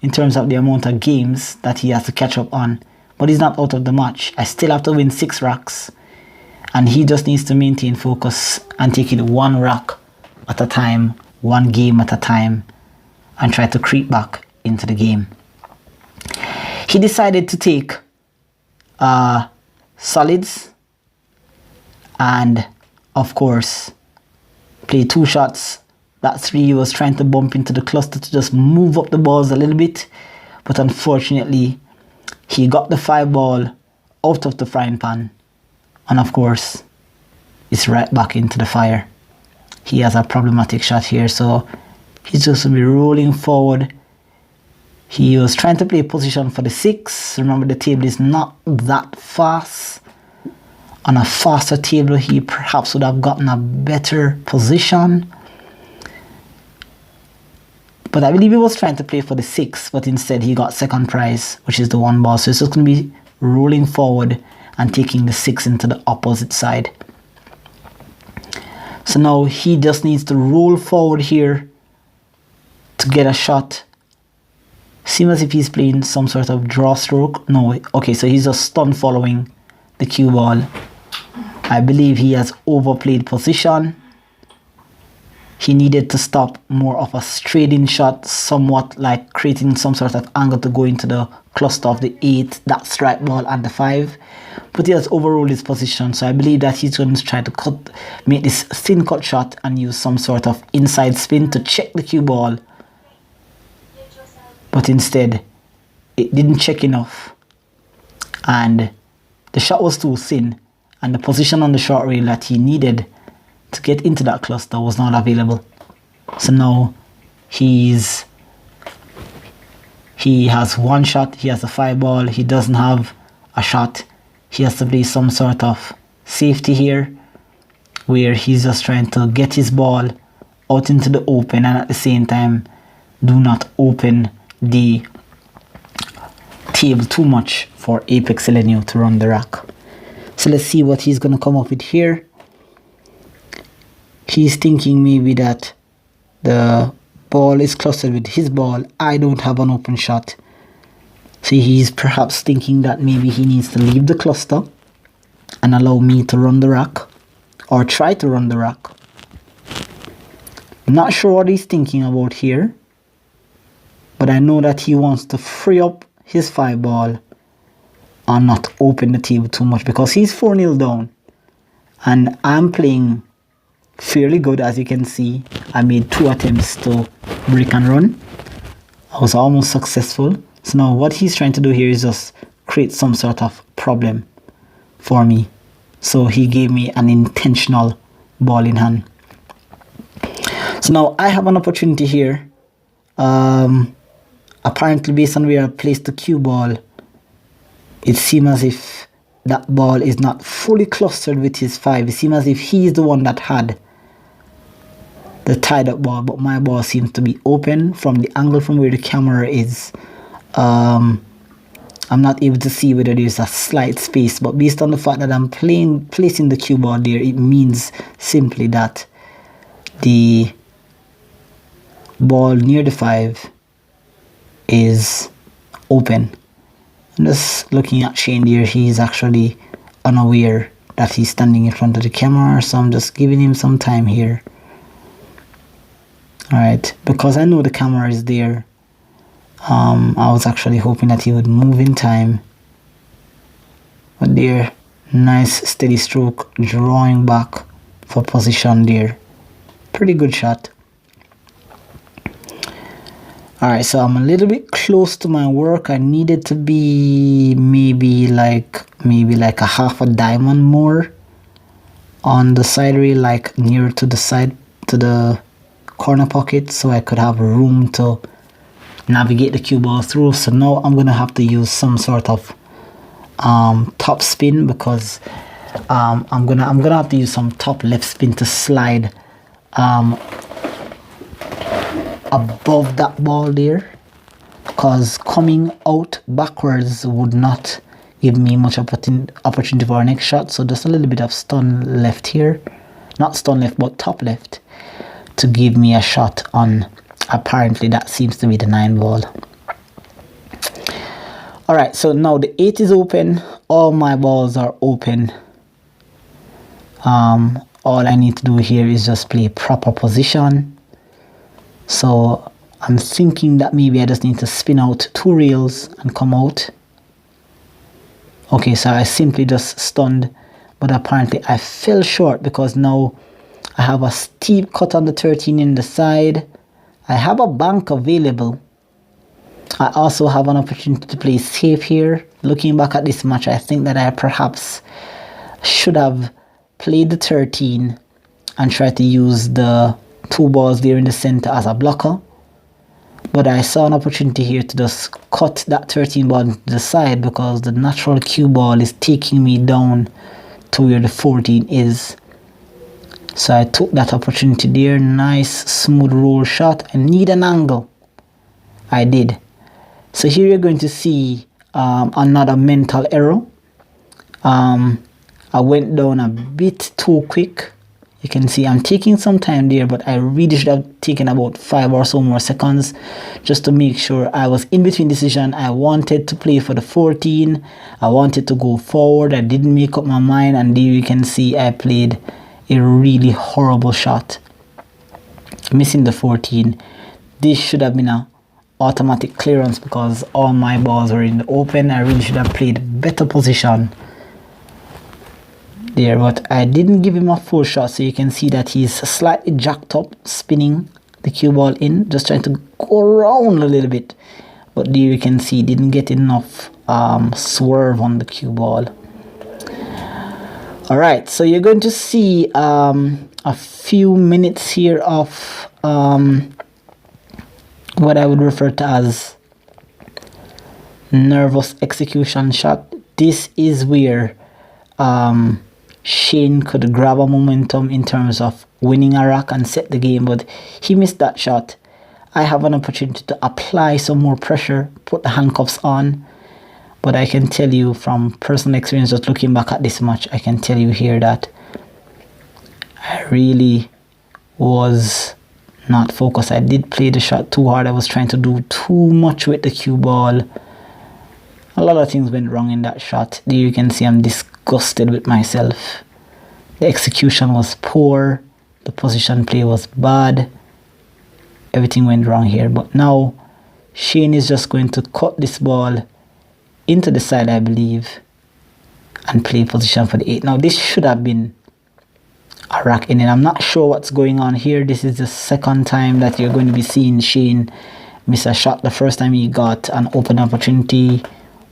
in terms of the amount of games that he has to catch up on, but he's not out of the match. I still have to win 6 racks, and he just needs to maintain focus and take it 1 rack at a time, 1 game at a time, and try to creep back into the game. He decided to take solids and of course play 2 shots. That 3 he was trying to bump into the cluster to just move up the balls a little bit, but unfortunately he got the 5 ball out of the frying pan, and of course it's right back into the fire. He has a problematic shot here, so he's just going to be rolling forward. He was trying to play position for the 6. Remember, the table is not that fast. On a faster table, he perhaps would have gotten a better position. But I believe he was trying to play for the 6, but instead he got second prize, which is the 1 ball. So it's just going to be rolling forward and taking the 6 into the opposite side. So now he just needs to roll forward here to get a shot. Seems as if he's playing some sort of draw stroke. No, okay, so he's just stun following the cue ball. I believe he has overplayed position. He needed to stop more of a straight in shot, somewhat like creating some sort of angle to go into the cluster of the 8, that strike ball and the 5. But he has overruled his position, so I believe that he's going to try to make this thin cut shot and use some sort of inside spin to check the cue ball. But instead, it didn't check enough, and the shot was too thin, and the position on the short rail that he needed to get into that cluster was not available. So now he has 1 shot, he has a 5 ball, he doesn't have a shot. He has to play some sort of safety here, where he's just trying to get his ball out into the open and at the same time do not open the table too much for APEXELGENIO to run the rack. So let's see what he's going to come up with here. He's thinking maybe that the ball is clustered with his ball. I don't have an open shot. So he's perhaps thinking that maybe he needs to leave the cluster and allow me to run the rack, or try to run the rack. Not sure what he's thinking about here, but I know that he wants to free up his 5 ball and not open the table too much, because he's 4-0 down and I'm playing fairly good. As you can see, I made 2 attempts to break and run. I was almost successful. So now what he's trying to do here is just create some sort of problem for me. So he gave me an intentional ball in hand. So now I have an opportunity here. Apparently, based on where I placed the cue ball, it seems as if that ball is not fully clustered with his 5. It seems as if he's the one that had the tied up ball, but my ball seems to be open from the angle from where the camera is. I'm not able to see whether there's a slight space, but based on the fact that I'm placing the cue ball there, it means simply that the ball near the 5 is open. I'm just looking at Shane there. He's actually unaware that he's standing in front of the camera, so I'm just giving him some time here. Alright, because I know the camera is there, I was actually hoping that he would move in time. But there, nice steady stroke, drawing back for position there. Pretty good shot. Alright, so I'm a little bit close to my work. I needed to be maybe like a half a diamond more on the side rail, like near to the side, to the corner pocket, so I could have room to navigate the cue ball through. So now I'm gonna have to use some sort of top spin, because I'm gonna have to use some top left spin to slide above that ball there, because coming out backwards would not give me much opportunity for our next shot. So just a little bit of stun left here, not stun left but top left, to give me a shot on, apparently that seems to be the 9 ball. Alright, so now the 8 is open. All my balls are open. All I need to do here is just play proper position. So I'm thinking that maybe I just need to spin out 2 rails and come out. Okay, so I simply just stunned, but apparently I fell short, because now I have a steep cut on the 13 in the side. I have a bank available. I also have an opportunity to play safe here. Looking back at this match, I think that I perhaps should have played the 13 and tried to use the 2 balls there in the center as a blocker. But I saw an opportunity here to just cut that 13 ball to the side, because the natural cue ball is taking me down to where the 14 is. So I took that opportunity there. Nice smooth roll shot. I need an angle. I did. So here you're going to see another mental error. I went down a bit too quick. You can see I'm taking some time there, but I really should have taken about 5 or so more seconds just to make sure. I was in between decision. I wanted to play for the 14. I wanted to go forward. I didn't make up my mind, and there you can see I played a really horrible shot, missing the 14. This should have been an automatic clearance, because all my balls were in the open. I really should have played better position there, but I didn't give him a full shot. So you can see that he's slightly jacked up, spinning the cue ball in, just trying to go around a little bit. But there you can see didn't get enough swerve on the cue ball. Alright, so you're going to see a few minutes here of what I would refer to as nervous execution shot. This is where Shane could grab a momentum in terms of winning a rack and set the game, but he missed that shot. I have an opportunity to apply some more pressure, put the handcuffs on. But I can tell you from personal experience, just looking back at this match, I can tell you here that I really was not focused. I did play the shot too hard. I was trying to do too much with the cue ball. A lot of things went wrong in that shot. There you can see I'm disgusted with myself. The execution was poor. The position play was bad. Everything went wrong here. But now Sheen is just going to cut this ball into the side, I believe, and play position for the 8. Now this should have been a rack in it. I'm not sure what's going on here. This is the second time that you're going to be seeing Sheen miss a shot. The first time he got an open opportunity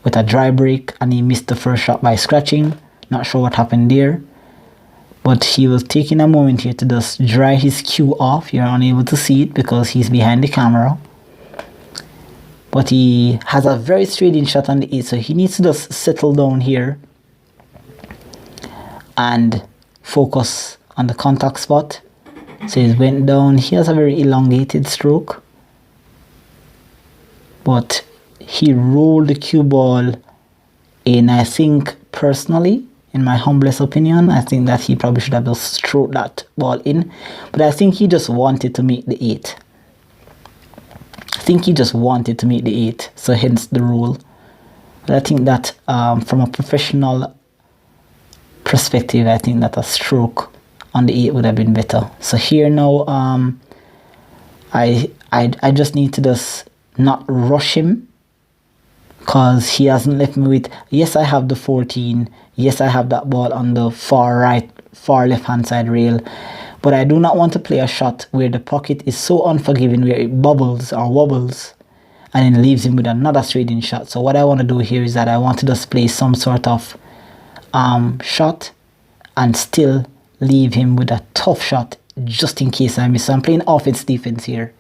with a dry break and he missed the first shot by scratching. Not sure what happened there, but he was taking a moment here to just dry his cue off. You're unable to see it because he's behind the camera, but he has a very straight in shot on the 8, so he needs to just settle down here and focus on the contact spot. So he went down. He has a very elongated stroke, but he rolled the cue ball in. I think personally, in my humblest opinion, I think that he probably should have just stroked that ball in, but I think he just wanted to make the 8. I think he just wanted to make the 8, so hence the roll. But I think that from a professional perspective, I think that a stroke on the 8 would have been better. So here now, I just need to just not rush him, because he hasn't left me with, yes, I have the 14, yes, I have that ball on the far left hand side rail, but I do not want to play a shot where the pocket is so unforgiving, where it bubbles or wobbles and then leaves him with another straight in shot. So what I want to do here is that I want to just play some sort of shot and still leave him with a tough shot just in case I miss. So I'm playing offense defense here.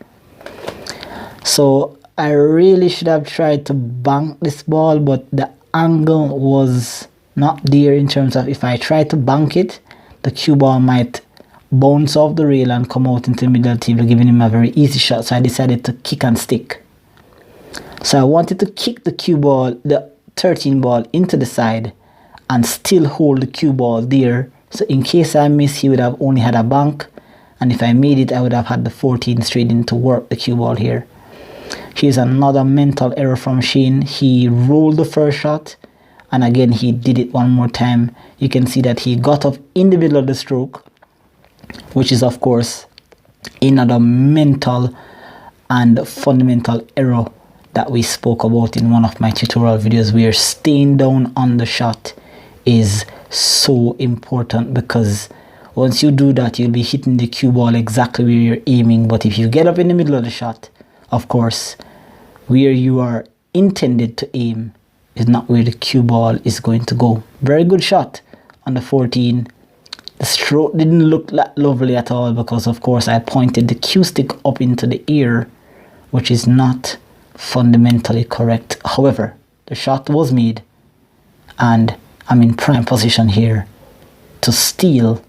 So I really should have tried to bank this ball, but the angle was not there in terms of if I try to bank it, the cue ball might bounce off the rail and come out into the middle table, giving him a very easy shot. So I decided to kick and stick. So I wanted to kick the cue ball, the 13 ball, into the side and still hold the cue ball there. So in case I miss, he would have only had a bank, and if I made it, I would have had the 14 straight in to work the cue ball here. Here's another mental error from Sheen. He rolled the first shot, and again he did it one more time. You can see that he got up in the middle of the stroke, which is of course another mental and fundamental error that we spoke about in one of my tutorial videos, where staying down on the shot is so important, because once you do that, you'll be hitting the cue ball exactly where you're aiming. But if you get up in the middle of the shot, of course, where you are intended to aim is not where the cue ball is going to go. Very good shot on the 14. The stroke didn't look that lovely at all, because of course I pointed the cue stick up into the air, which is not fundamentally correct. However, the shot was made, and I'm in prime position here to steal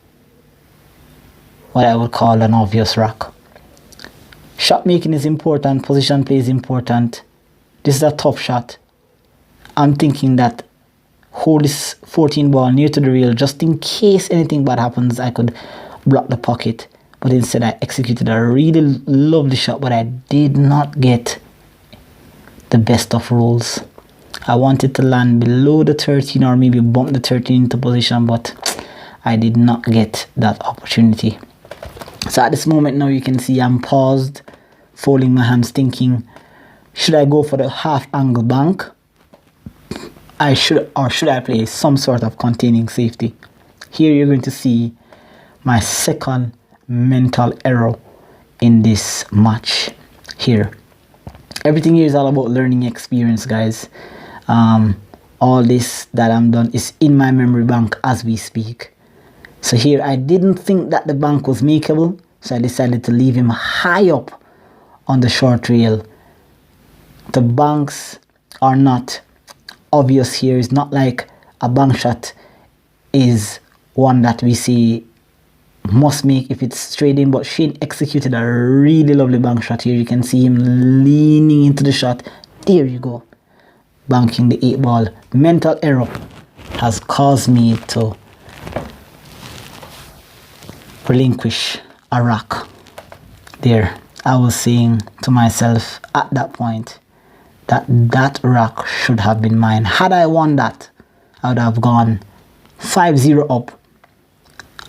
what I would call an obvious rack. Shot making is important, position play is important. This is a tough shot. I'm thinking that hold this 14 ball near to the rail just in case anything bad happens, I could block the pocket. But instead I executed a really lovely shot, but I did not get the best of rolls. I wanted to land below the 13 or maybe bump the 13 into position, but I did not get that opportunity. So at this moment now, you can see I'm paused, folding my hands, thinking, should I go for the half angle bank? Should I play some sort of containing safety? Here you're going to see my second mental error in this match here. Everything here is all about learning experience, guys. All this that I'm done is in my memory bank as we speak. So here I didn't think that the bank was makeable, so I decided to leave him high up on the short rail. The banks are not obvious here. It's not like a bank shot is one that we see must make if it's straight in, but Sheen executed a really lovely bank shot here. You can see him leaning into the shot. There you go, banking the 8 ball. Mental error has caused me to relinquish a rack. There, I was saying to myself at that point that that rock should have been mine. Had I won that, I would have gone 5-0 up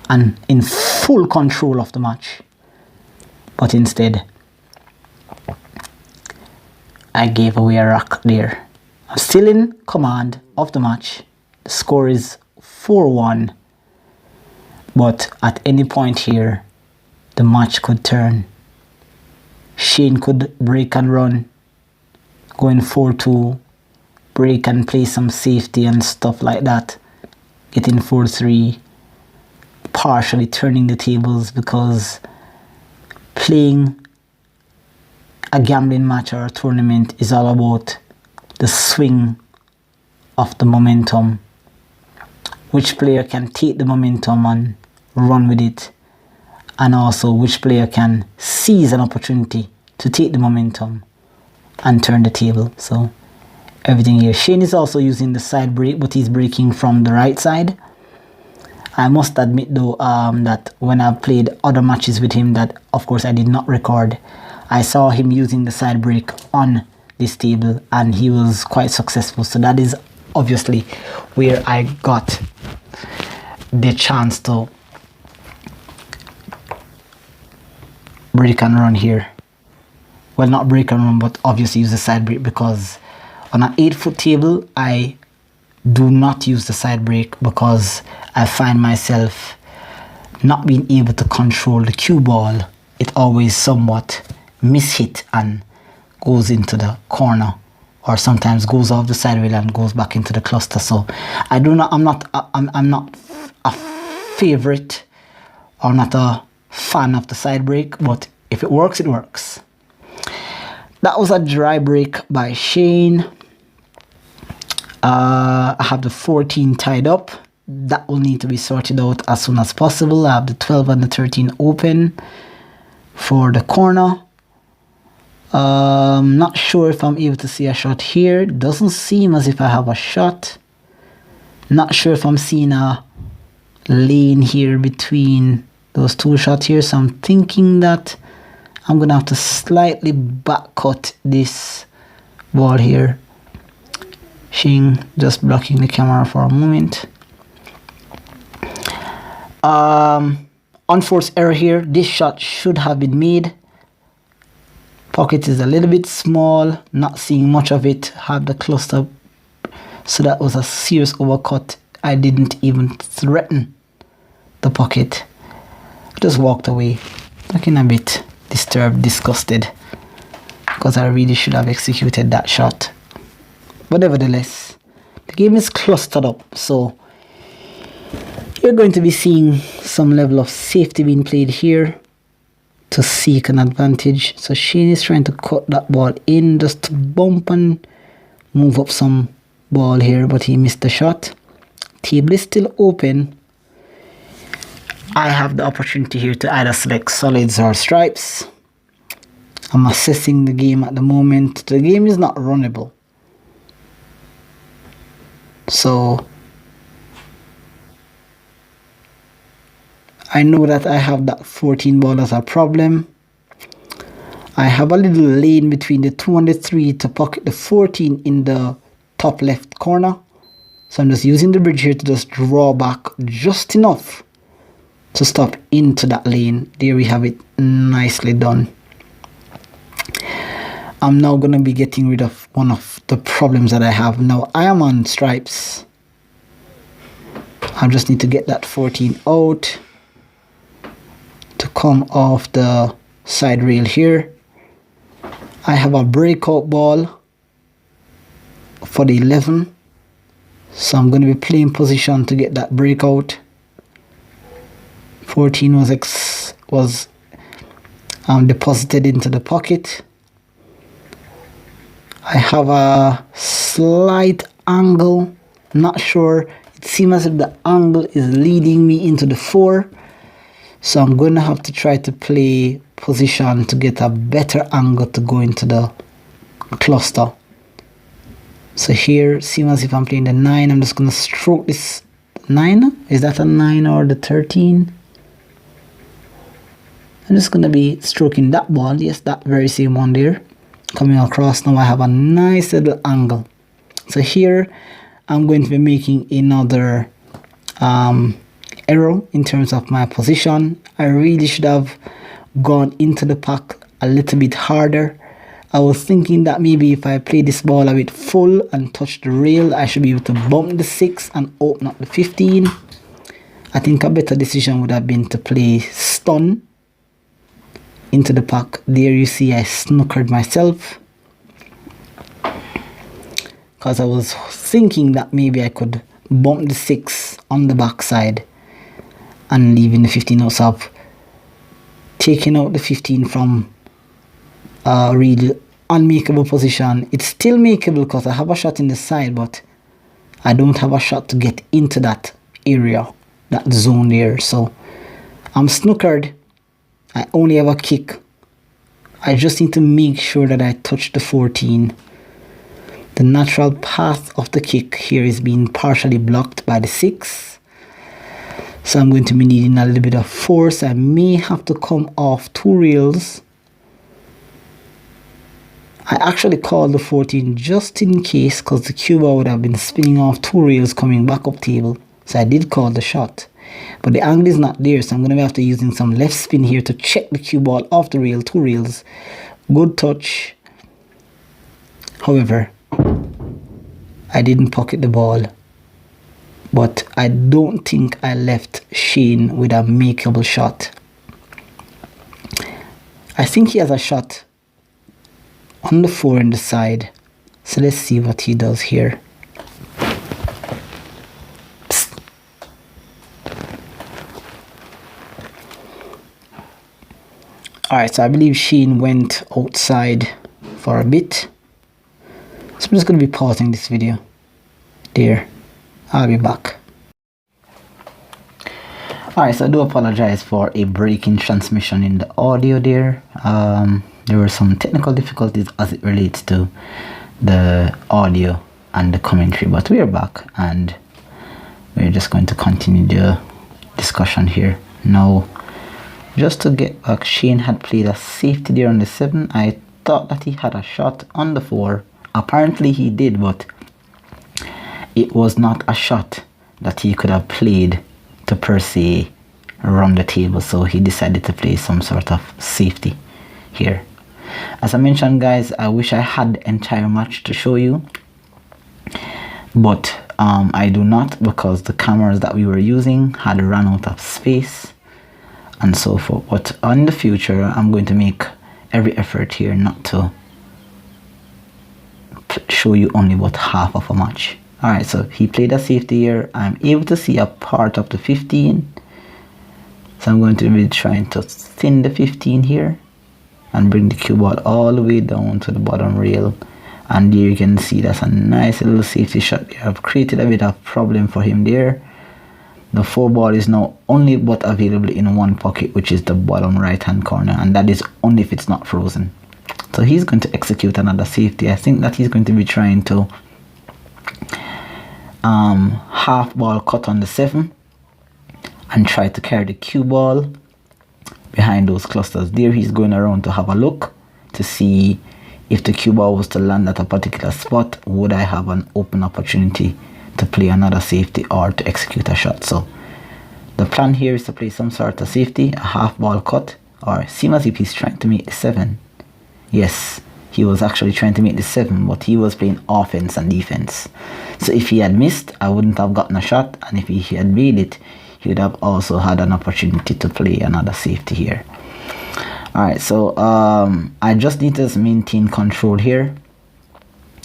and in full control of the match. But instead, I gave away a rock there. I'm still in command of the match. The score is 4-1. But at any point here, the match could turn. Sheen could break and run, going 4-2, break and play some safety and stuff like that, getting 4-3, partially turning the tables, because playing a gambling match or a tournament is all about the swing of the momentum. Which player can take the momentum and run with it, and also which player can seize an opportunity to take the momentum and turn the table. So everything here. Shane is also using the side break, but he's breaking from the right side. I must admit though that when I played other matches with him that of course I did not record, I saw him using the side break on this table and he was quite successful. So that is obviously where I got the chance to break and run here. Well, not break and run, but obviously use the side break, because on an 8-foot table I do not use the side break because I find myself not being able to control the cue ball. It always somewhat mishit and goes into the corner, or sometimes goes off the side rail and goes back into the cluster. So I'm not a favorite or not a fan of the side break, but if it works, it works. That was a dry break by Shane. I have the 14 tied up. That will need to be sorted out as soon as possible. I have the 12 and the 13 open for the corner. Not sure if I'm able to see a shot here. Doesn't seem as if I have a shot. Not sure if I'm seeing a lane here between those two shots here. So I'm thinking that I'm gonna have to slightly back cut this ball here. Sheen just blocking the camera for a moment. Unforced error here. This shot should have been made. Pocket is a little bit small, not seeing much of it. Have the cluster, so that was a serious overcut. I didn't even threaten the pocket. Just walked away, looking a bit disturbed, disgusted, because I really should have executed that shot. But nevertheless, the game is clustered up, so you're going to be seeing some level of safety being played here to seek an advantage. So Sheen is trying to cut that ball in just to bump and move up some ball here, but he missed the shot. Table is still open. I have the opportunity here to either select solids or stripes. I'm assessing the game at the moment. The game is not runnable, so I know that I have that 14 ball as a problem. I have a little lane between the 2 and the 3 to pocket the 14 in the top left corner. So I'm just using the bridge here to just draw back just enough to stop into that lane. There we have it, nicely done. I'm now going to be getting rid of one of the problems that I have. Now I am on stripes. I just need to get that 14 out to come off the side rail here. I have a breakout ball for the 11, so I'm going to be playing position to get that breakout. 14 was deposited into the pocket. I have a slight angle, not sure. It seems as if the angle is leading me into the 4. So I'm going to have to try to play position to get a better angle to go into the cluster. So here, seems as if I'm playing the 9. I'm just going to stroke this 9. Is that a 9 or the 13? I'm just going to be stroking that ball. Yes, that very same one there. Coming across now, I have a nice little angle. So here, I'm going to be making another error in terms of my position. I really should have gone into the pack a little bit harder. I was thinking that maybe if I play this ball a bit full and touch the rail, I should be able to bump the 6 and open up the 15. I think a better decision would have been to play stun into the pack. There you see I snookered myself, because I was thinking that maybe I could bump the 6 on the backside and leaving the 15 out, up, taking out the 15 from a really unmakeable position. It's still makeable because I have a shot in the side, but I don't have a shot to get into that area, that zone there. So I'm snookered. I only have a kick. I just need to make sure that I touch the 14. The natural path of the kick here is being partially blocked by the 6. So I'm going to be needing a little bit of force. I may have to come off 2 rails. I actually called the 14 just in case, because the cue ball would have been spinning off 2 rails coming back up table. So I did call the shot, but the angle is not there, so I'm going to have to using some left spin here to check the cue ball off the rail, 2 rails. Good touch. However, I didn't pocket the ball, but I don't think I left Sheen with a makeable shot. I think he has a shot on the 4 in the side, so let's see what he does here. Alright, so I believe Sheen went outside for a bit, so I'm just going to be pausing this video there. I'll be back. Alright, so I do apologize for a break in transmission in the audio there. There were some technical difficulties as it relates to the audio and the commentary, but we are back and we're just going to continue the discussion here. Now, just to get back, Sheen had played a safety there on the 7. I thought that he had a shot on the 4. Apparently he did, but it was not a shot that he could have played to per se run the table, so he decided to play some sort of safety here. As I mentioned, guys, I wish I had the entire match to show you, but I do not, because the cameras that we were using had run out of space and so forth. But in the future, I'm going to make every effort here not to show you only about half of a match. Alright, so he played a safety here. I'm able to see a part of the 15, so I'm going to be trying to thin the 15 here and bring the cue ball all the way down to the bottom rail, and there you can see that's a nice little safety shot there. I've created a bit of problem for him there. The 4 ball is now only but available in one pocket, which is the bottom right hand corner, and that is only if it's not frozen. So he's going to execute another safety. I think that he's going to be trying to half ball cut on the 7 and try to carry the cue ball behind those clusters. There he's going around to have a look to see if the cue ball was to land at a particular spot, would I have an open opportunity to play another safety or to execute a shot. So the plan here is to play some sort of safety, a half ball cut, or seem as if he's trying to make the 7. Yes, he was actually trying to make the 7, but he was playing offense and defense. So if he had missed, I wouldn't have gotten a shot, and if he had made it, he would have also had an opportunity to play another safety here. Alright, so I just need to maintain control here.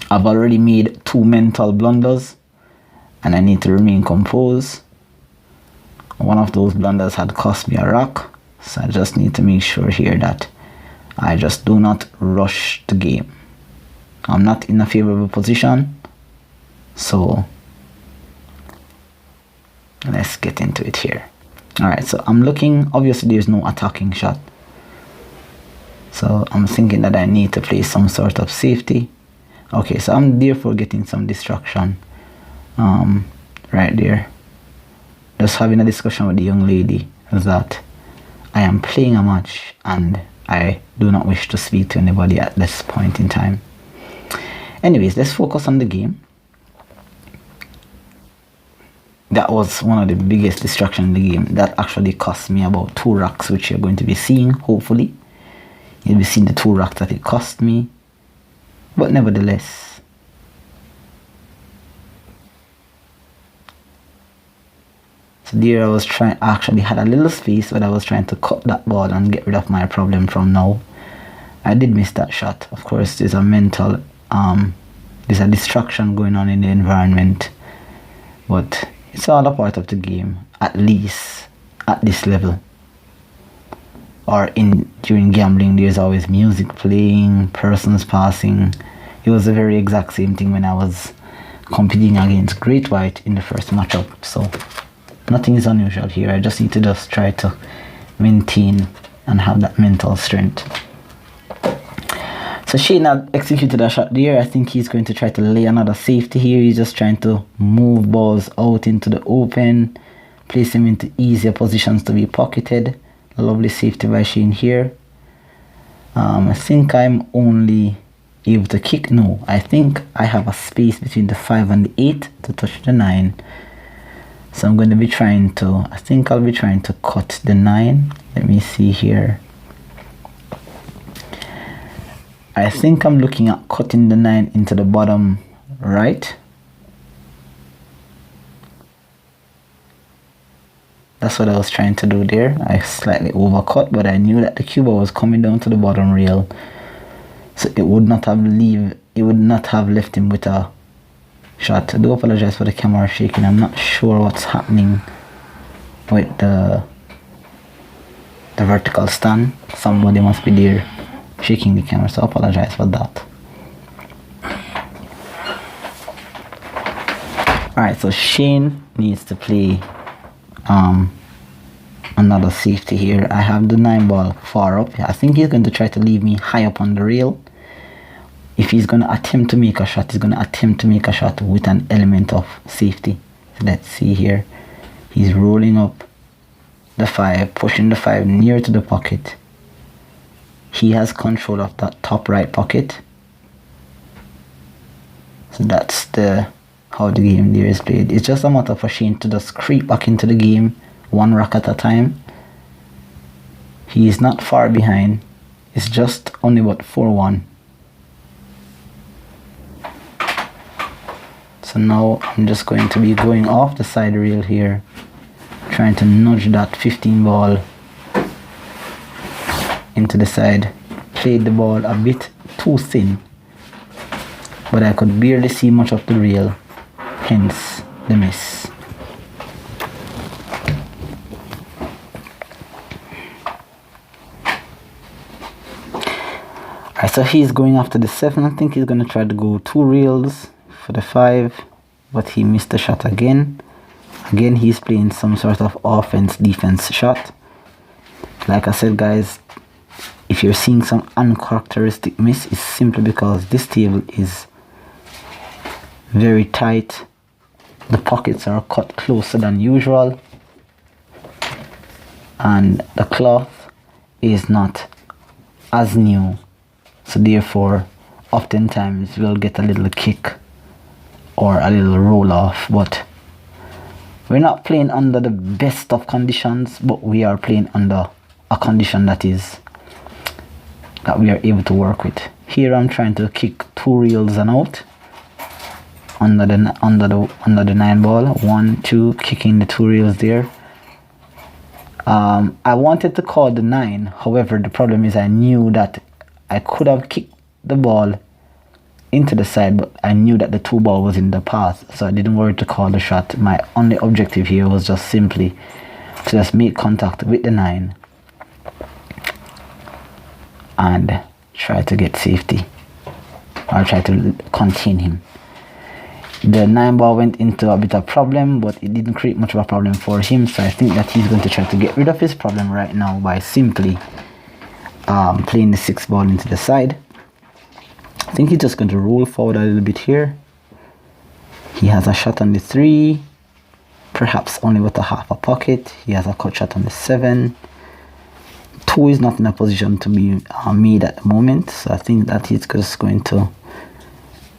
I've already made 2 mental blunders, and I need to remain composed. One of those blunders had cost me a rock, so I just need to make sure here that I just do not rush the game. I'm not in a favorable position, so let's get into it here. Alright, so I'm looking, obviously there's no attacking shot, so I'm thinking that I need to play some sort of safety. Okay, so I'm therefore getting some distraction right there. Just having a discussion with the young lady that I am playing a match and I do not wish to speak to anybody at this point in time. Anyways, let's focus on the game. That was one of the biggest distractions in the game. That actually cost me about 2 rocks, which you're going to be seeing, hopefully. You'll be seeing the 2 rocks that it cost me. But nevertheless, so there I was trying, I actually had a little space, but I was trying to cut that ball and get rid of my problem from now. I did miss that shot. Of course, there's a mental, there's a distraction going on in the environment, but it's all a part of the game, at least at this level. Or during gambling, there's always music playing, persons passing. It was the very exact same thing when I was competing against Great White in the first matchup. So nothing is unusual here. I just need to try to maintain and have that mental strength. So Sheen had executed a shot there. I think he's going to try to lay another safety here. He's just trying to move balls out into the open, place him into easier positions to be pocketed. A lovely safety by Sheen here. I think I'm only able to kick. No, I think I have a space between the 5 and the 8 to touch the 9. So I'm going to be trying to, I think I'll be trying to cut the 9. Let me see here. I think I'm looking at cutting the 9 into the bottom right. That's what I was trying to do there. I slightly overcut, but I knew that the cue ball was coming down to the bottom rail, so it would not have left him with a shot. I do apologize for the camera shaking. I'm not sure what's happening with the vertical stand. Somebody must be there shaking the camera, so I apologize for that. Alright, so Sheen needs to play another safety here. I have the 9 ball far up. I think he's going to try to leave me high up on the rail. If he's going to attempt to make a shot, he's going to attempt to make a shot with an element of safety. So let's see here. He's rolling up the 5, pushing the 5 near to the pocket. He has control of that top right pocket. So that's how the game there is played. It's just a matter for Sheen to just creep back into the game, 1 rock at a time. He is not far behind. It's just only about 4-1. So now I'm just going to be going off the side rail here, trying to nudge that 15 ball into the side. Played the ball a bit too thin, but I could barely see much of the rail, hence the miss. Alright, so he's going after the 7. I think he's going to try to go 2 rails for the 5, but he missed the shot again. Again, he's playing some sort of offense-defense shot. Like I said, guys, if you're seeing some uncharacteristic miss, it's simply because this table is very tight. The pockets are cut closer than usual, and the cloth is not as new, so therefore oftentimes we'll get a little kick or a little roll off. But we're not playing under the best of conditions, but we are playing under a condition that we are able to work with. Here I'm trying to kick 2 reels and out under the 9 ball. 1, 2, kicking the 2 reels there. I wanted to call the 9, however the problem is I knew that I could have kicked the ball into the side, but I knew that the 2 ball was in the path, so I didn't worry to call the shot. My only objective here was just simply to just make contact with the 9 and try to get safety, or try to contain him. The 9 ball went into a bit of problem, but it didn't create much of a problem for him, so I think that he's going to try to get rid of his problem right now by simply playing the 6 ball into the side. I think he's just going to roll forward a little bit here. He has a shot on the 3, perhaps only with a half a pocket. He has a cut shot on the 7. 2 is not in a position to be made at the moment, so I think that he's just going to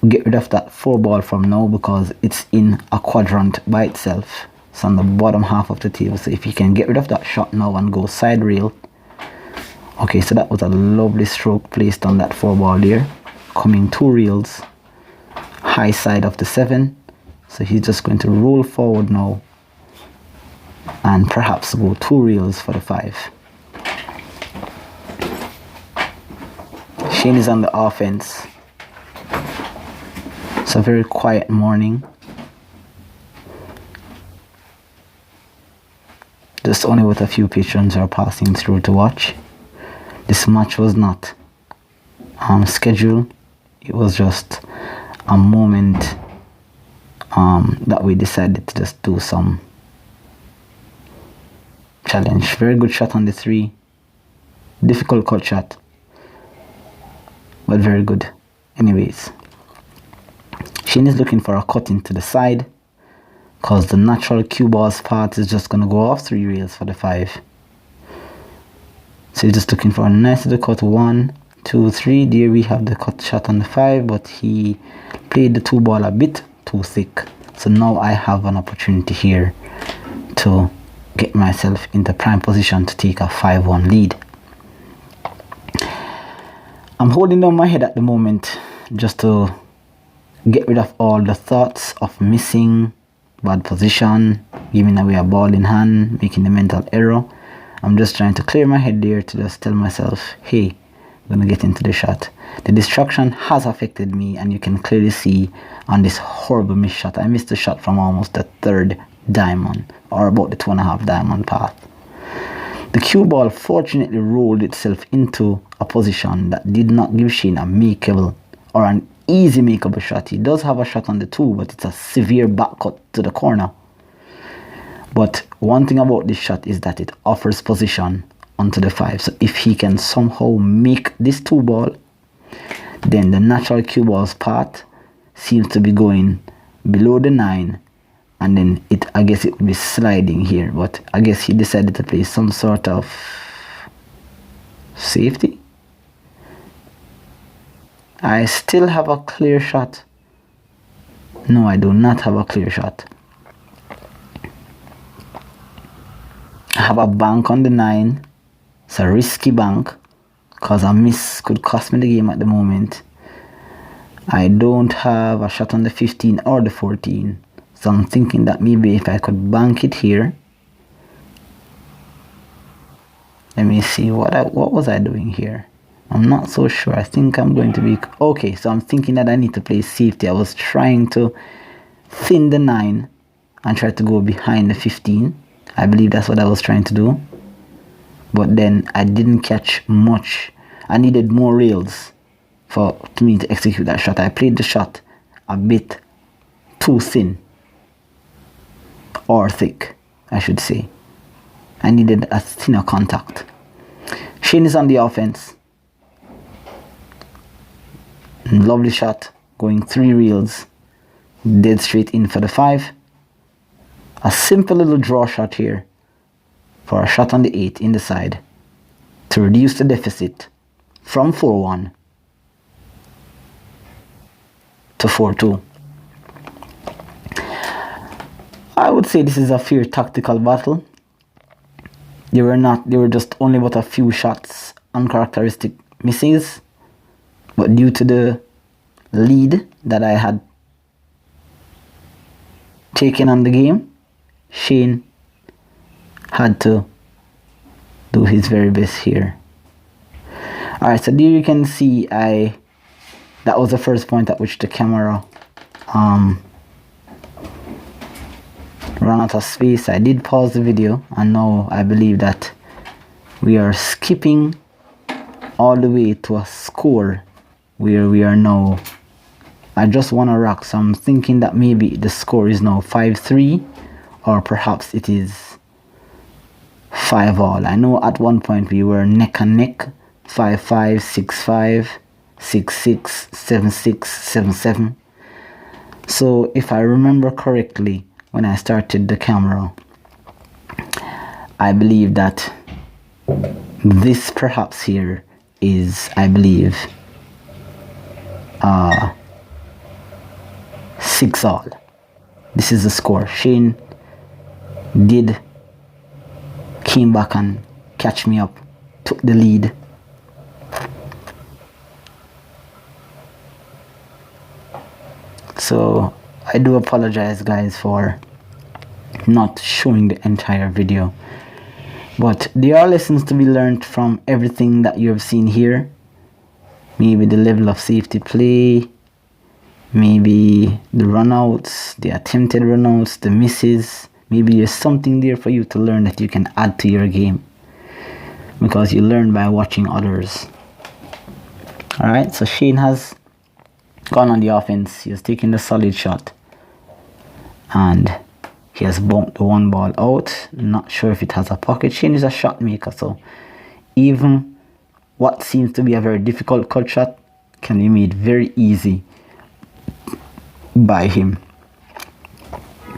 get rid of that 4 ball from now because it's in a quadrant by itself. It's on the bottom half of the table, so if he can get rid of that shot now and go side rail. Okay, so that was a lovely stroke placed on that 4 ball there, coming 2 reels high side of the 7. So he's just going to roll forward now and perhaps go 2 reels for the 5. Sheen is on the offense. It's a very quiet morning. Just only with a few patrons are passing through to watch. This match was not scheduled. It was just a moment that we decided to just do some challenge. Very good shot on the 3. Difficult cut shot, but very good. Anyways, Sheen is looking for a cut into the side because the natural cue ball's path is just going to go off 3 reels for the 5. So he's just looking for a nice little cut. 1, 2, 3. There we have the cut shot on the 5, but he played the 2 ball a bit too thick. So now I have an opportunity here to get myself into prime position to take a 5-1 lead. I'm holding down my head at the moment just to get rid of all the thoughts of missing, bad position, giving away a ball in hand, making the mental error. I'm just trying to clear my head there to just tell myself, hey, I'm going to get into the shot. The distraction has affected me, and you can clearly see on this horrible miss shot. I missed the shot from almost the 3rd diamond, or about the 2.5 diamond path. The cue ball fortunately rolled itself into a position that did not give Sheen a makeable or an easy makeable shot. He does have a shot on the 2, but it's a severe back cut to the corner. But one thing about this shot is that it offers position onto the 5. So if he can somehow make this 2 ball, then the natural cue ball's path seems to be going below the 9, and then I guess it would be sliding here. But I guess he decided to play some sort of safety. I still have a clear shot. No, I do not have a clear shot. I have a bank on the 9. It's a risky bank because a miss could cost me the game at the moment. I don't have a shot on the 15 or the 14. So I'm thinking that maybe if I could bank it here. Let me see, what was I doing here? I'm not so sure. I think I'm going to be... Okay, so I'm thinking that I need to play safety. I was trying to thin the 9 and try to go behind the 15. I believe that's what I was trying to do. But then I didn't catch much. I needed more rails for me to execute that shot. I played the shot a bit too thin. Or thick, I should say. I needed a thinner contact. Sheen is on the offense. Lovely shot, going 3 reels, dead straight in for the 5. A simple little draw shot here for a shot on the 8 in the side to reduce the deficit from 4-1 to 4-2. I would say this is a fair tactical battle. They were just only but a few shots, uncharacteristic misses. But due to the lead that I had taken on the game, Sheen had to do his very best here. Alright, so there you can see that was the first point at which the camera ran out of space. I did pause the video, and now I believe that we are skipping all the way to a score where we are now. I just won a rock, so I'm thinking that maybe the score is now 5-3, or perhaps it is 5-all. I know at one point we were neck and neck, 5-5, 6-5, 6-6, 7-6, 7-7. So if I remember correctly, when I started the camera, I believe that This perhaps here is, I believe, 6-all. This is the score. Shane came back and catch me up, took the lead. So I do apologize, guys, for not showing the entire video, but there are lessons to be learned from everything that you have seen here. Maybe the level of safety play, maybe the runouts, the attempted runouts, the misses. Maybe there's something there for you to learn that you can add to your game, because you learn by watching others. Alright, so Shane has gone on the offense. He has taken the solid shot and he has bumped the one ball out. Not sure if it has a pocket. Shane is a shot maker, so even what seems to be a very difficult cut shot can be made very easy by him.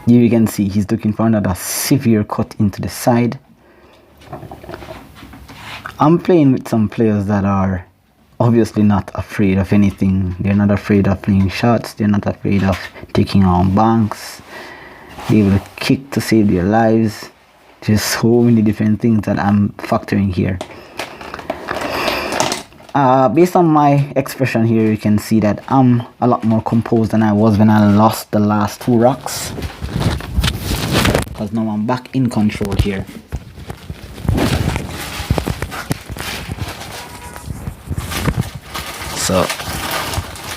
Here you can see he's looking for another severe cut into the side. I'm playing with some players that are obviously not afraid of anything. They're not afraid of playing shots. They're not afraid of taking on banks. They will kick to save their lives. There's so many different things that I'm factoring here. Based on my expression here, you can see that I'm a lot more composed than I was when I lost the last 2 rocks, because now I'm back in control here. So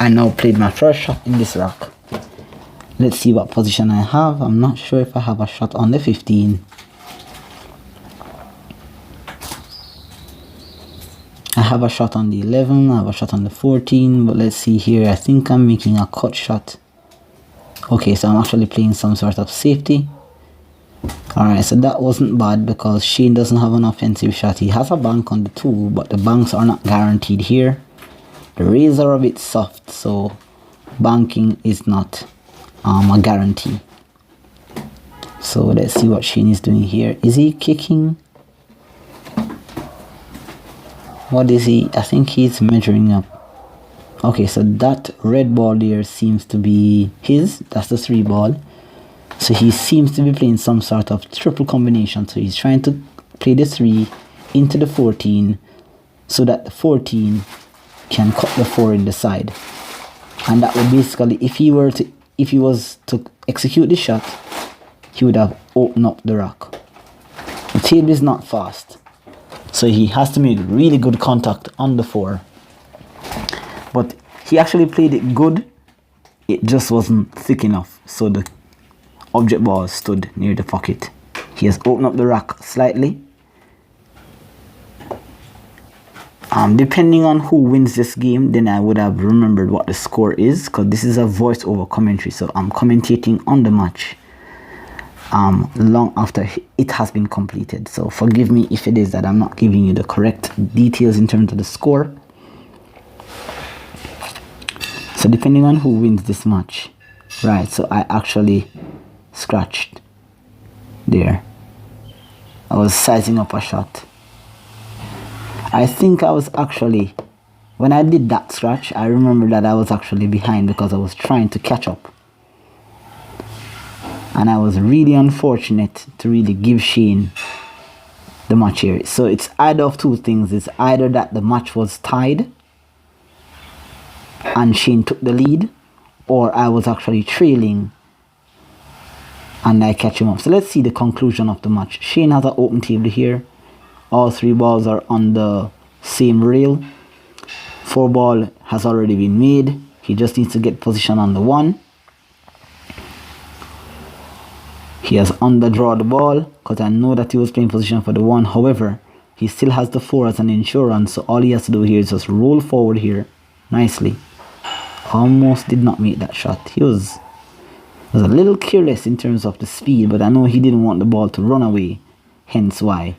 I now played my first shot in this rock. Let's see what position I have. I'm not sure if I have a shot on the 15. I have a shot on the 11, I have a shot on the 14, but let's see here. I think I'm making a cut shot. Okay, so I'm actually playing some sort of safety. Alright, so that wasn't bad because Shane doesn't have an offensive shot. He has a bank on the 2, but the banks are not guaranteed here. The rays are a bit soft, so banking is not a guarantee. So let's see what Shane is doing here. Is he kicking? What is he? I think he's measuring up. Okay, so that red ball there seems to be his. That's the 3 ball. So he seems to be playing some sort of triple combination. So he's trying to play the 3 into the 14 so that the 14 can cut the 4 in the side. And that would basically, if he was to execute the shot, he would have opened up the rock. The table is not fast, so he has to make really good contact on the 4. But he actually played it good. It just wasn't thick enough, so the object ball stood near the pocket. He has opened up the rock slightly. Depending on who wins this game, then I would have remembered what the score is, because this is a voice-over commentary, so I'm commentating on the match long after it has been completed. So forgive me if it is that I'm not giving you the correct details in terms of the score. So depending on who wins this match, right, so I actually scratched there. I was sizing up a shot. I think I was actually, when I did that scratch, I remember that I was actually behind because I was trying to catch up. And I was really unfortunate to really give Shane the match here. So it's either of 2 things. It's either that the match was tied and Shane took the lead, or I was actually trailing and I catch him up. So let's see the conclusion of the match. Shane has an open table here. All 3 balls are on the same rail. 4 ball has already been made. He just needs to get position on the 1. He has underdrawn the ball because I know that he was playing position for the 1. However, he still has the 4 as an insurance, so all he has to do here is just roll forward here nicely. Almost did not make that shot. He was a little careless in terms of the speed, but I know he didn't want the ball to run away, hence why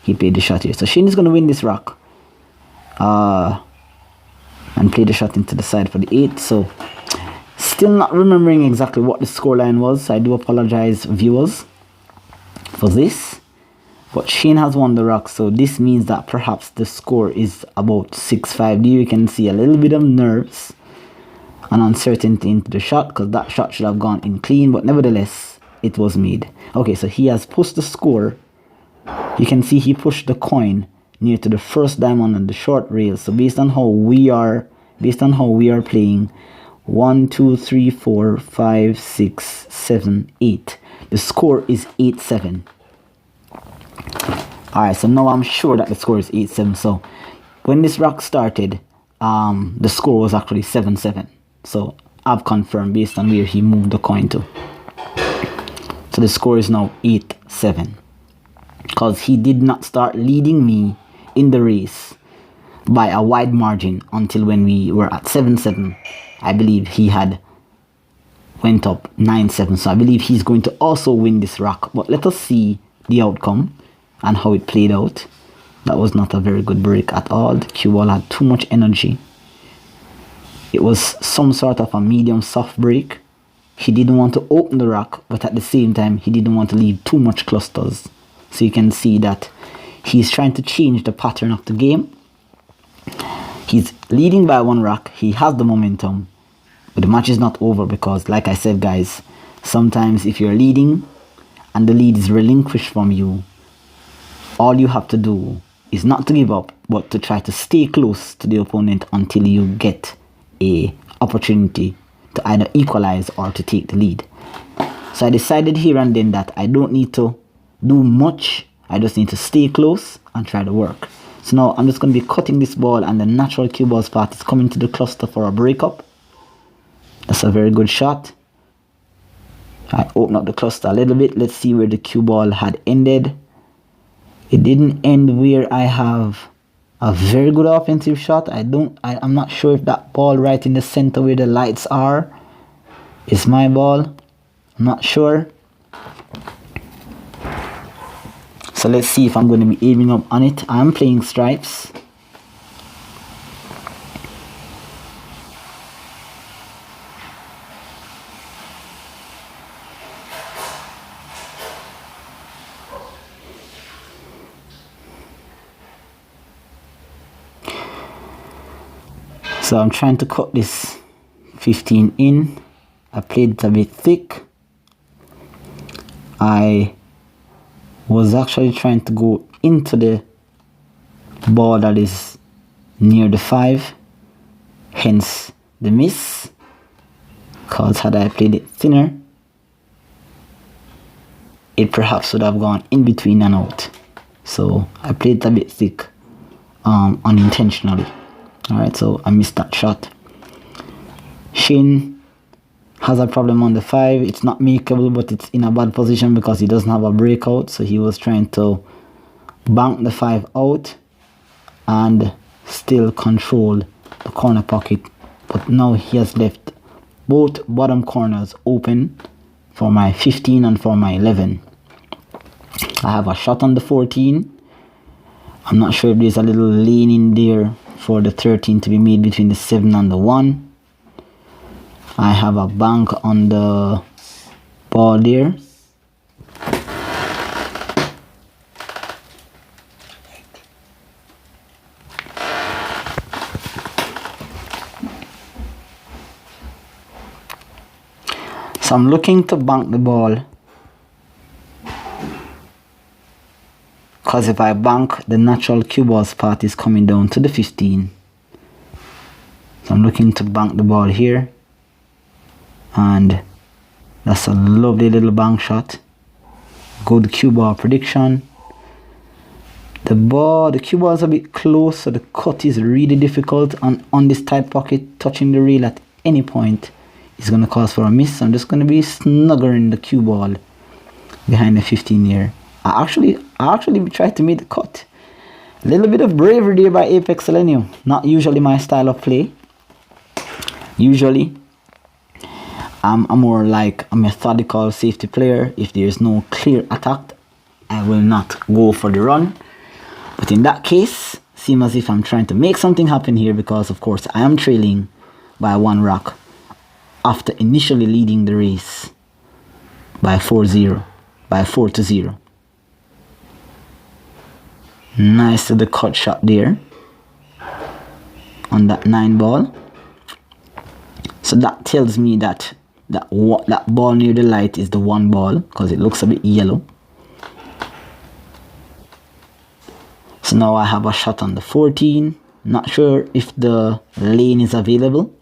he played the shot here. So Shane is going to win this rock and play the shot into the side for the 8. So still not remembering exactly what the scoreline was. I do apologize, viewers, for this. But Sheen has won the rock, so this means that perhaps the score is about 6-5. There you can see a little bit of nerves and uncertainty into the shot, because that shot should have gone in clean, but nevertheless it was made. Okay, so he has pushed the score. You can see he pushed the coin near to the first diamond on the short rail. So based on how we are playing, 1 2 3 4 5 6 7 8, the score is 8-7. Alright, so now I'm sure that the score is 8-7. So when this rock started, the score was actually 7-7. So I've confirmed based on where he moved the coin to. So the score is now 8-7. Because he did not start leading me in the race by a wide margin until when we were at 7-7. I believe he had went up 9-7. So I believe he's going to also win this rock. But let us see the outcome and how it played out. That was not a very good break at all. The cue ball had too much energy. It was some sort of a medium soft break. He didn't want to open the rock, but at the same time he didn't want to leave too much clusters. So you can see that he's trying to change the pattern of the game. He's leading by one rock. He has the momentum, but the match is not over, because like I said, guys, sometimes if you're leading and the lead is relinquished from you, all you have to do is not to give up, but to try to stay close to the opponent until you get a opportunity to either equalize or to take the lead. So I decided here and then that I don't need to do much. I just need to stay close and try to work. So now I'm just going to be cutting this ball, and the natural cue ball path is coming to the cluster for a breakup. That's a very good shot. I open up the cluster a little bit. Let's see where the cue ball had ended. It didn't end where I have a very good offensive shot. I'm not sure if that ball right in the center where the lights are is my ball. I'm not sure. So let's see if I'm going to be aiming up on it. I'm playing stripes. So I'm trying to cut this 15 in. I played it a bit thick. I was actually trying to go into the ball that is near the 5, hence the miss, because had I played it thinner, it perhaps would have gone in between and out. So I played it a bit thick unintentionally. Alright, so I missed that shot. Sheen has a problem on the 5. It's not makeable, but it's in a bad position because he doesn't have a breakout. So he was trying to bank the 5 out and still control the corner pocket. But now he has left both bottom corners open for my 15 and for my 11. I have a shot on the 14. I'm not sure if there's a little lane in there for the 13 to be made between the 7 and the 1. I have a bank on the ball there. So I'm looking to bank the ball, because if I bank, the natural cue ball's path is coming down to the 15. So I'm looking to bank the ball here. And that's a lovely little bank shot. Good cue ball prediction. The cue ball is a bit close, so the cut is really difficult. And on this tight pocket, touching the rail at any point is going to cause for a miss. I'm just going to be snuggering the cue ball behind the 15 here. I actually tried to make the cut. A little bit of bravery there by APEXELGENIO. Not usually my style of play. Usually I'm more like a methodical safety player. If there's no clear attack, I will not go for the run. But in that case, seems as if I'm trying to make something happen here, because of course I am trailing by 1 rock after initially leading the race by 4-0, by 4-0. Nice to the cut shot there on that 9 ball. So that tells me that that ball near the light is the 1 ball because it looks a bit yellow. So now I have a shot on the 14. Not sure if the lane is available,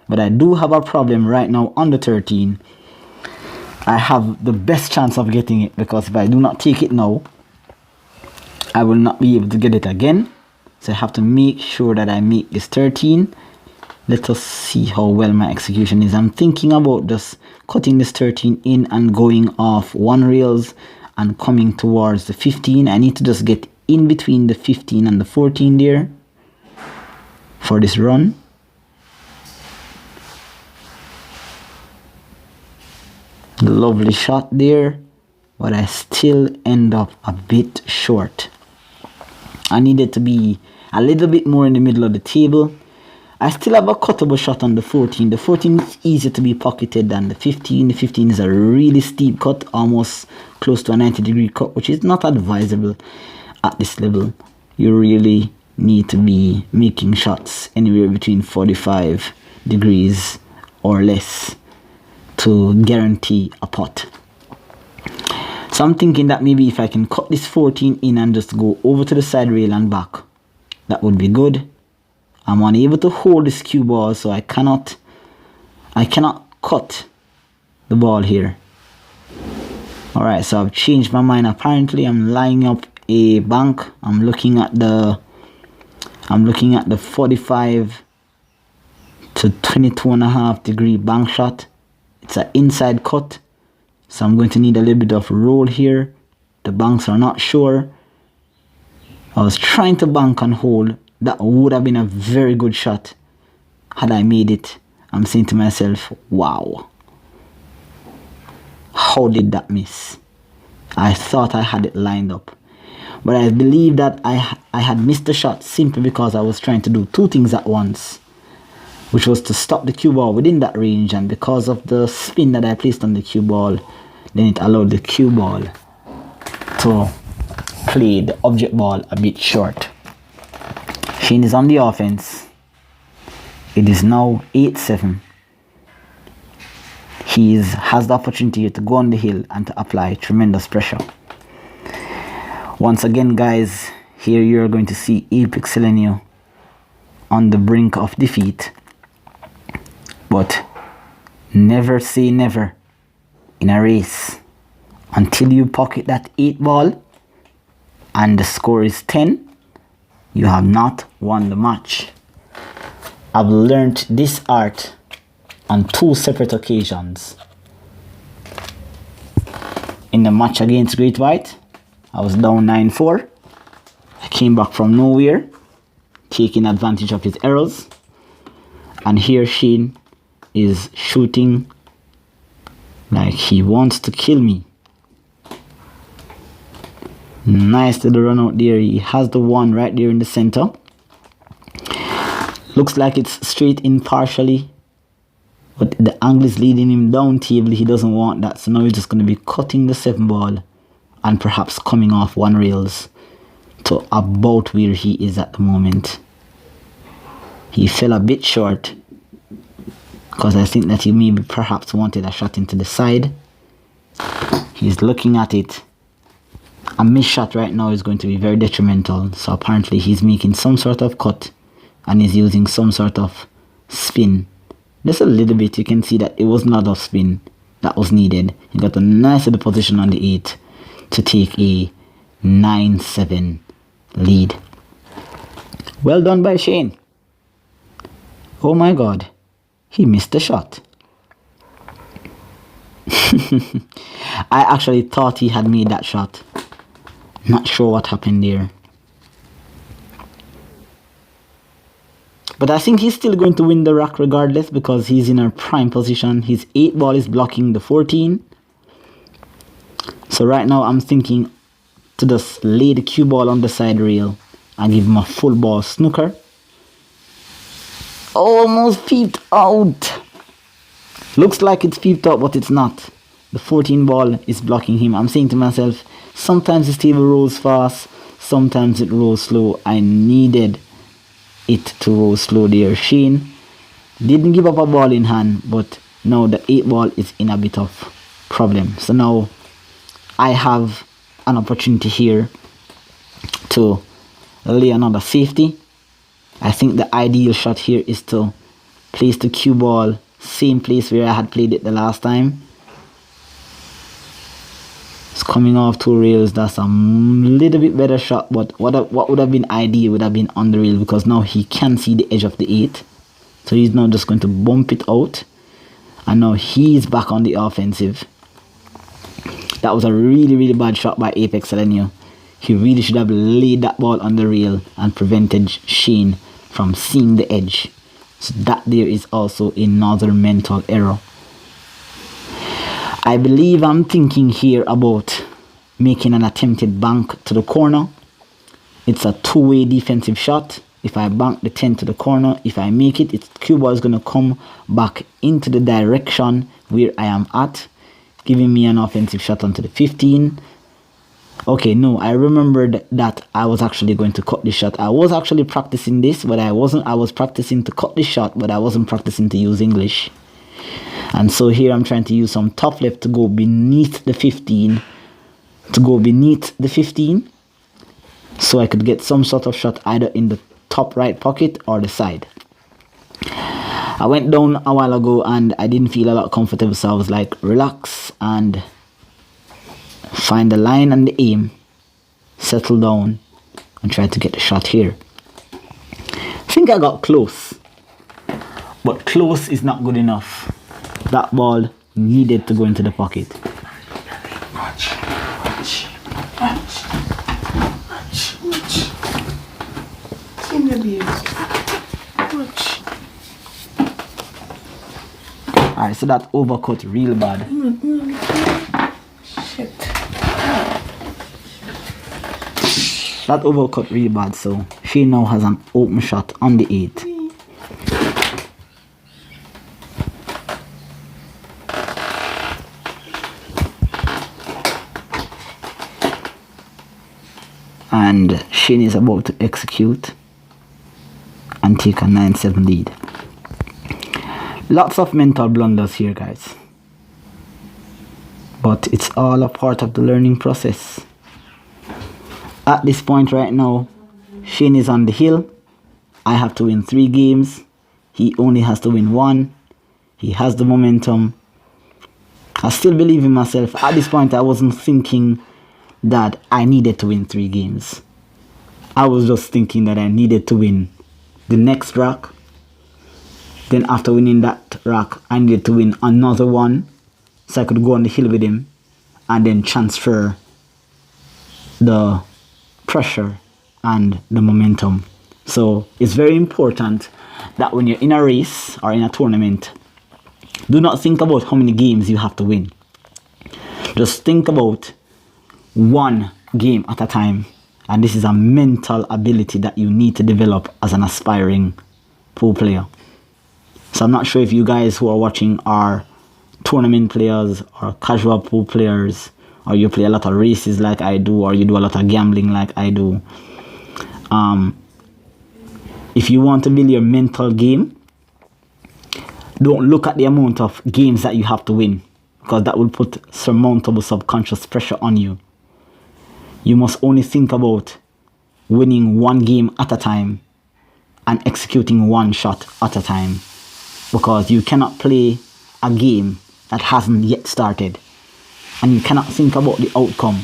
but I do have a problem right now on the 13. I have the best chance of getting it because if I do not take it now, I will not be able to get it again. So I have to make sure that I make this 13. Let us see how well my execution is. I'm thinking about just cutting this 13 in and going off 1 rails and coming towards the 15. I need to just get in between the 15 and the 14 there for this run. Lovely shot there, but I still end up a bit short. I needed to be a little bit more in the middle of the table. I still have a cuttable shot on the 14. The 14 is easier to be pocketed than the 15. The 15 is a really steep cut, almost close to a 90-degree cut, which is not advisable at this level. You really need to be making shots anywhere between 45 degrees or less to guarantee a putt. So I'm thinking that maybe if I can cut this 14 in and just go over to the side rail and back, that would be good. I'm unable to hold this cue ball, so I cannot cut the ball here. Alright, so I've changed my mind. Apparently I'm lining up a bank. I'm looking at the 45 to 22.5 degree bank shot. It's an inside cut, so I'm going to need a little bit of roll here. The banks are not sure. I was trying to bank and hold. That would have been a very good shot had I made it. I'm saying to myself, wow, how did that miss? I thought I had it lined up, but I believe that I had missed the shot simply because I was trying to do 2 things at once, which was to stop the cue ball within that range, and because of the spin that I placed on the cue ball, then it allowed the cue ball to play the object ball a bit short. Sheen is on the offense. It is now 8-7. He has the opportunity to go on the hill and to apply tremendous pressure. Once again, guys, here you're going to see APEXELGENIO on the brink of defeat. But never say never in a race. Until you pocket that 8 ball and the score is 10, you have not won the match. I've learned this art on 2 separate occasions. In the match against Great White, I was down 9-4. I came back from nowhere, taking advantage of his errors. And here Sheen is shooting like he wants to kill me. Nice to the run out there. He has the 1 right there in the center. Looks like it's straight in partially, but the angle is leading him down table. He doesn't want that, so now he's just going to be cutting the 7 ball and perhaps coming off 1 rails to about where he is at the moment. He fell a bit short because I think that he maybe perhaps wanted a shot into the side. He's looking at it. A missed shot right now is going to be very detrimental, so apparently he's making some sort of cut and is using some sort of spin. Just a little bit. You can see that it was not a spin that was needed. He got a nice little position on the 8 to take a 9-7 lead. Well done by Sheen. Oh my god, he missed the shot. I actually thought he had made that shot. Not sure what happened there. But I think he's still going to win the rack regardless because he's in a prime position. His 8 ball is blocking the 14. So right now I'm thinking to just lay the cue ball on the side rail and give him a full ball snooker. Almost peeped out. Looks like it's peeped out, but it's not. The 14 ball is blocking him. I'm saying to myself, sometimes this table rolls fast, sometimes it rolls slow. I needed it to roll slow there. Sheen didn't give up a ball in hand, but now the 8 ball is in a bit of problem. So now I have an opportunity here to lay another safety. I think the ideal shot here is to place the cue ball same place where I had played it the last time. It's coming off 2 rails. That's a little bit better shot, but what would have been ideal would have been on the rail, because now he can see the edge of the 8. So he's now just going to bump it out, and now he's back on the offensive. That was a really bad shot by APEXELGENIO. He really should have laid that ball on the rail and prevented Sheen from seeing the edge. So that there is also another mental error. I believe I'm thinking here about making an attempted bank to the corner. It's a 2-way defensive shot. If I bank the 10 to the corner, if I make it, its cue ball is going to come back into the direction where I am at, giving me an offensive shot onto the 15. Okay, no, I remembered that I was actually going to cut this shot. I was actually practicing this, but I wasn't. I was practicing to cut this shot, but I wasn't practicing to use English. And so here I'm trying to use some top left to go beneath the 15. So I could get some sort of shot either in the top right pocket or the side. I went down a while ago and I didn't feel a lot comfortable, so I was like, relax and find the line and the aim, settle down and try to get the shot here. I think I got close, but close is not good enough. That ball needed to go into the pocket. Alright, so that overcut real bad. Shit. That overcut really bad, so she now has an open shot on the 8. And Sheen is about to execute and take a 9-7 lead. Lots of mental blunders here, guys. But it's all a part of the learning process. At this point right now, Sheen is on the hill. I have to win 3 games. He only has to win 1. He has the momentum. I still believe in myself. At this point, I wasn't thinking that I needed to win 3 games. I was just thinking that I needed to win the next rack. Then after winning that rack, I needed to win another one so I could go on the hill with him and then transfer the pressure and the momentum. So it's very important that when you're in a race or in a tournament, do not think about how many games you have to win. Just think about 1 game at a time. And this is a mental ability that you need to develop as an aspiring pool player. So I'm not sure if you guys who are watching are tournament players or casual pool players, or you play a lot of races like I do, or you do a lot of gambling like I do. If you want to build your mental game, don't look at the amount of games that you have to win, because that will put surmountable subconscious pressure on you. You must only think about winning 1 game at a time and executing 1 shot at a time, because you cannot play a game that hasn't yet started, and you cannot think about the outcome,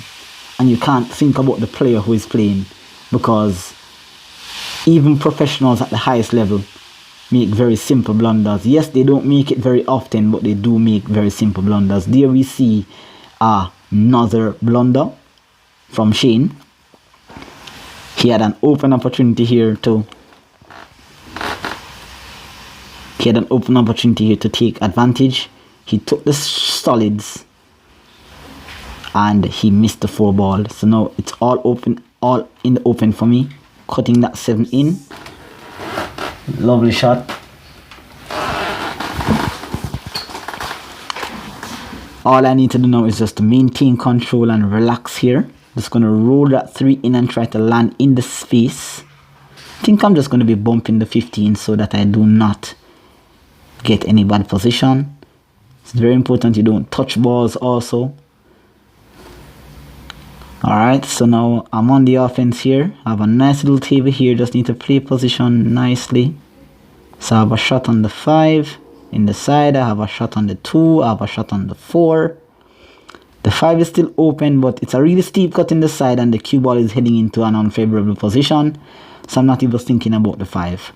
and you can't think about the player who is playing, because even professionals at the highest level make very simple blunders. Yes, they don't make it very often, but they do make very simple blunders. There we see another blunder from Sheen. He had an open opportunity here to take advantage. He took the solids and he missed the 4 ball. So now it's all open, all in the open for me. Cutting that 7 in. Lovely shot. All I need to do now is just to maintain control and relax here Just going to roll that 3 in and try to land in the space. I think I'm just going to be bumping the 15 so that I do not get any bad position. It's very important you don't touch balls also. Alright, so now I'm on the offense here. I have a nice little table here. Just need to play position nicely. So I have a shot on the 5 in the side. I have a shot on the 2. I have a shot on the 4. The 5 is still open, but it's a really steep cut in the side and the cue ball is heading into an unfavorable position. So I'm not even thinking about the 5.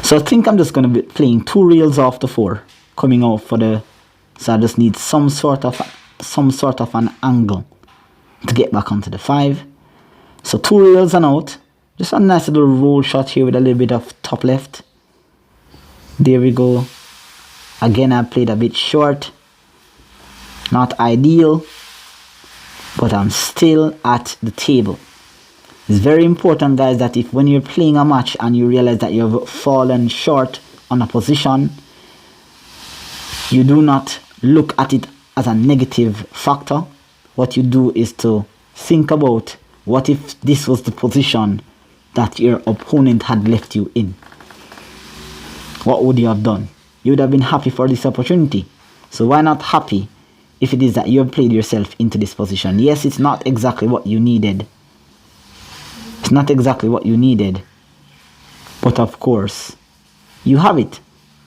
So I think I'm just going to be playing 2 reels off the 4. Coming out for the... So I just need some sort of an angle to get back onto the 5. So 2 reels and out. Just a nice little roll shot here with a little bit of top left. There we go. Again, I played a bit short. Not ideal, but I'm still at the table. It's very important, guys, that if when you're playing a match and you realize that you've fallen short on a position, you do not look at it as a negative factor. What you do is to think about, what if this was the position that your opponent had left you in? What would you have done? You would have been happy for this opportunity. So why not happy if it is that you have played yourself into this position? Yes, it's not exactly what you needed. It's not exactly what you needed. But of course, you have it.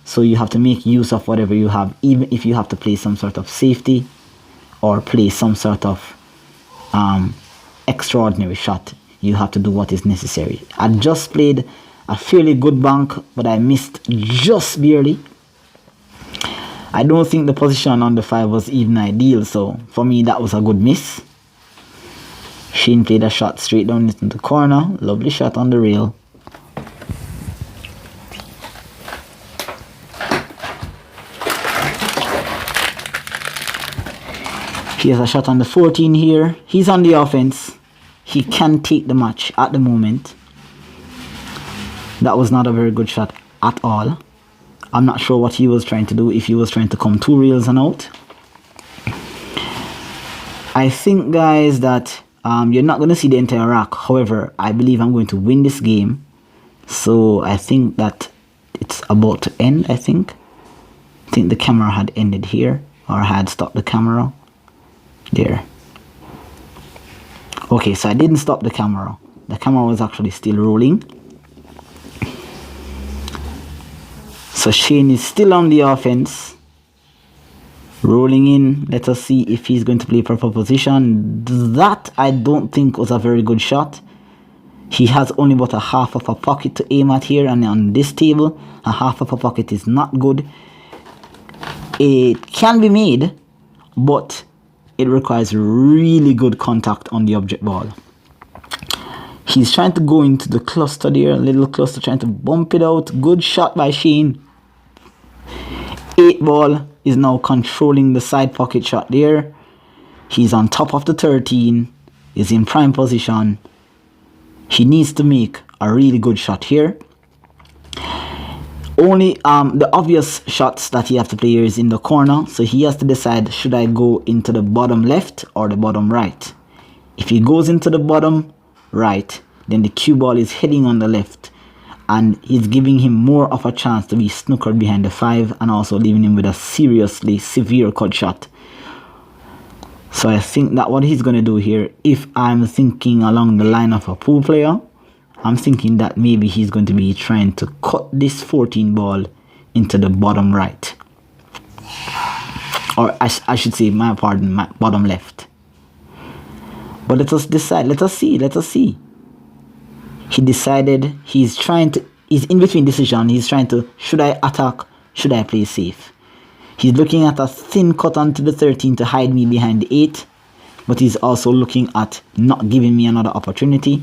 So you have to make use of whatever you have, even if you have to play some sort of safety or play some sort of extraordinary shot. You have to do what is necessary. I just played a fairly good bank, but I missed just barely. I don't think the position on the 5 was even ideal, so for me that was a good miss. Sheen played a shot straight down into the corner. Lovely shot on the rail. He has a shot on the 14 here. He's on the offense. He can take the match at the moment. That was not a very good shot at all. I'm not sure what he was trying to do, if he was trying to come 2 reels and out. I think, guys, that you're not going to see the entire rack. However, I believe I'm going to win this game. So I think that it's about to end, I think. I think the camera had ended here, or I had stopped the camera. There. Okay, so I didn't stop the camera. The camera was actually still rolling. So Sheen is still on the offense. Rolling in. Let us see if he's going to play proper position. That I don't think was a very good shot. He has only about a half of a pocket to aim at here, and on this table, a half of a pocket is not good. It can be made, but it requires really good contact on the object ball. He's trying to go into the cluster there, a little cluster, trying to bump it out. Good shot by Sheen. 8 ball is now controlling the side pocket shot there. He's on top of the 13, is in prime position. He needs to make a really good shot here. Only the obvious shots that he has to play here is in the corner, so he has to decide, should I go into the bottom left or the bottom right? If he goes into the bottom right, then the cue ball is heading on the left, and it's giving him more of a chance to be snookered behind the 5 and also leaving him with a seriously severe cut shot. So I think that what he's going to do here, if I'm thinking along the line of a pool player, I'm thinking that maybe he's going to be trying to cut this 14 ball into the bottom right. Or I should say, my bottom left. But let us decide, let us see. He decided he's in between decision. He's trying to, should I attack, should I play safe? He's looking at a thin cut onto the 13 to hide me behind the 8. But he's also looking at not giving me another opportunity.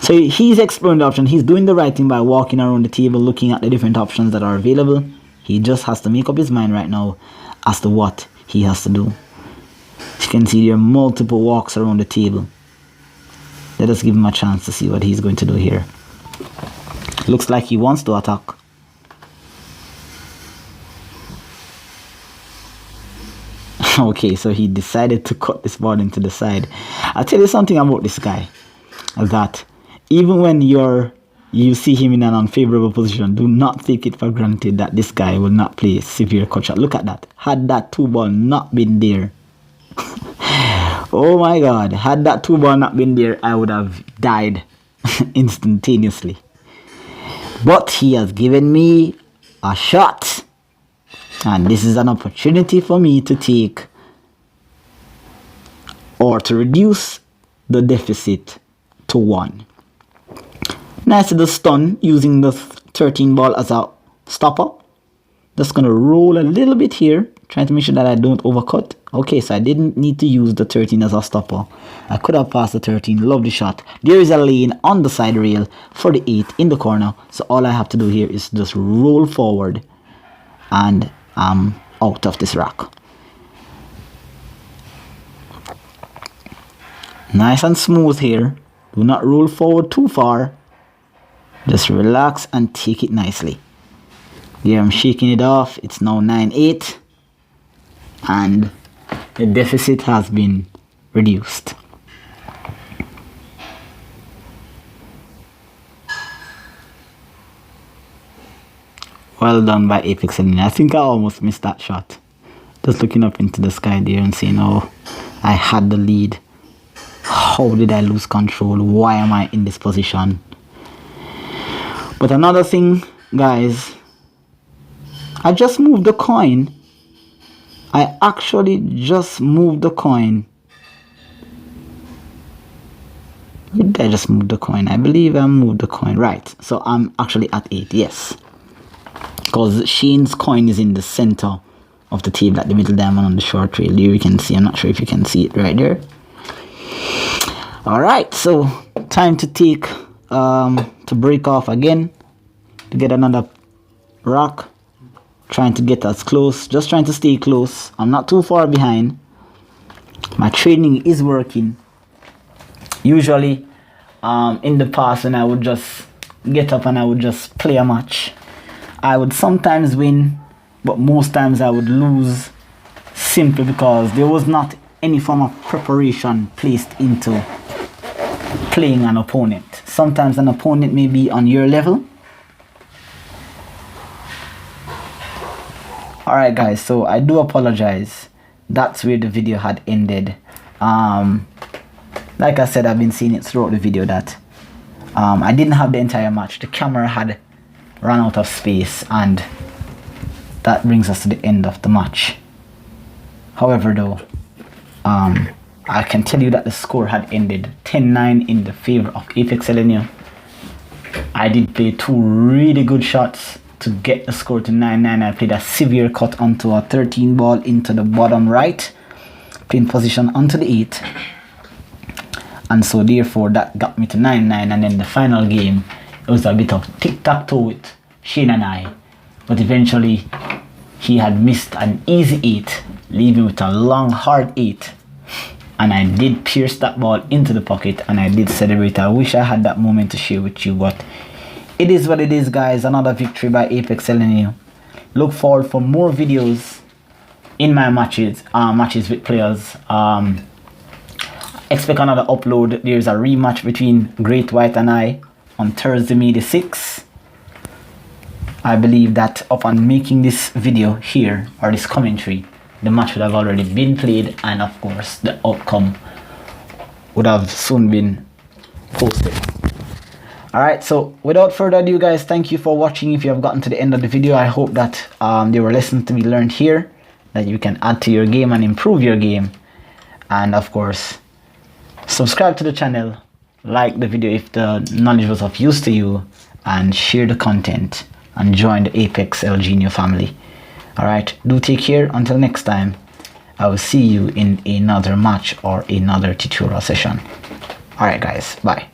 So he's exploring the option. He's doing the right thing by walking around the table, looking at the different options that are available. He just has to make up his mind right now as to what he has to do. As you can see, there are multiple walks around the table. Let us give him a chance to see what he's going to do here. Looks like he wants to attack. Okay, so he decided to cut this ball into the side. I'll tell you something about this guy, that even when you see him in an unfavorable position, do not take it for granted that this guy will not play severe cut shot. Look at that. Had that 2 ball not been there, oh my God, had that 2 ball not been there, I would have died instantaneously. But he has given me a shot, and this is an opportunity for me to take or to reduce the deficit to 1. Nice little stun using the 13 ball as a stopper. Just gonna roll a little bit here, trying to make sure that I don't overcut. Okay, so I didn't need to use the 13 as a stopper. I could have passed the 13. Lovely shot. There is a lane on the side rail for the 8 in the corner. So all I have to do here is just roll forward, and I'm out of this rack. Nice and smooth here. Do not roll forward too far. Just relax and take it nicely. Here I'm shaking it off. It's now 9-8, and the deficit has been reduced. Well done by APEXELGENIO. I think I almost missed that shot. Just looking up into the sky there and saying, oh, I had the lead. How did I lose control? Why am I in this position? But another thing, guys, I just moved the coin. I actually just moved the coin. Did I just move the coin? I believe I moved the coin. Right. So I'm actually at 8. Yes. Because Sheen's coin is in the center of the table at the middle diamond on the short rail. Here you can see. I'm not sure if you can see it right there. Alright. So time to take, to break off again. To get another rock. Trying to get as close, just trying to stay close. I'm not too far behind. My training is working. Usually in the past, when I would just get up and I would just play a match, I would sometimes win, but most times I would lose, simply because there was not any form of preparation placed into playing an opponent. Sometimes an opponent may be on your level. Alright guys, so I do apologize. That's where the video had ended. Like I said, I've been seeing it throughout the video that I didn't have the entire match. The camera had run out of space, and that brings us to the end of the match. However though, I can tell you that the score had ended 10-9 in the favor of APEXELGENIO. I did play 2 really good shots to get the score to 9-9. I played a severe cut onto a 13 ball into the bottom right, pin position onto the 8, and so therefore that got me to 9-9. And then the final game, it was a bit of tic-tac-toe with Sheen and I, but eventually he had missed an easy 8, leaving with a long hard 8, and I did pierce that ball into the pocket, and I did celebrate. I wish I had that moment to share with you, but it is what it is, guys. Another victory by APEXELGENIO. Look forward for more videos in my matches with players. Expect another upload. There's a rematch between Great White and I on Thursday, May the 6th. I believe that upon making this video here, or this commentary, the match would have already been played, and of course the outcome would have soon been posted. Alright, so without further ado, guys, thank you for watching. If you have gotten to the end of the video, I hope that there were lessons to be learned here that you can add to your game and improve your game. And of course, subscribe to the channel, like the video if the knowledge was of use to you, and share the content and join the APEXELGENIO family. Alright, do take care. Until next time, I will see you in another match or another tutorial session. Alright guys, bye.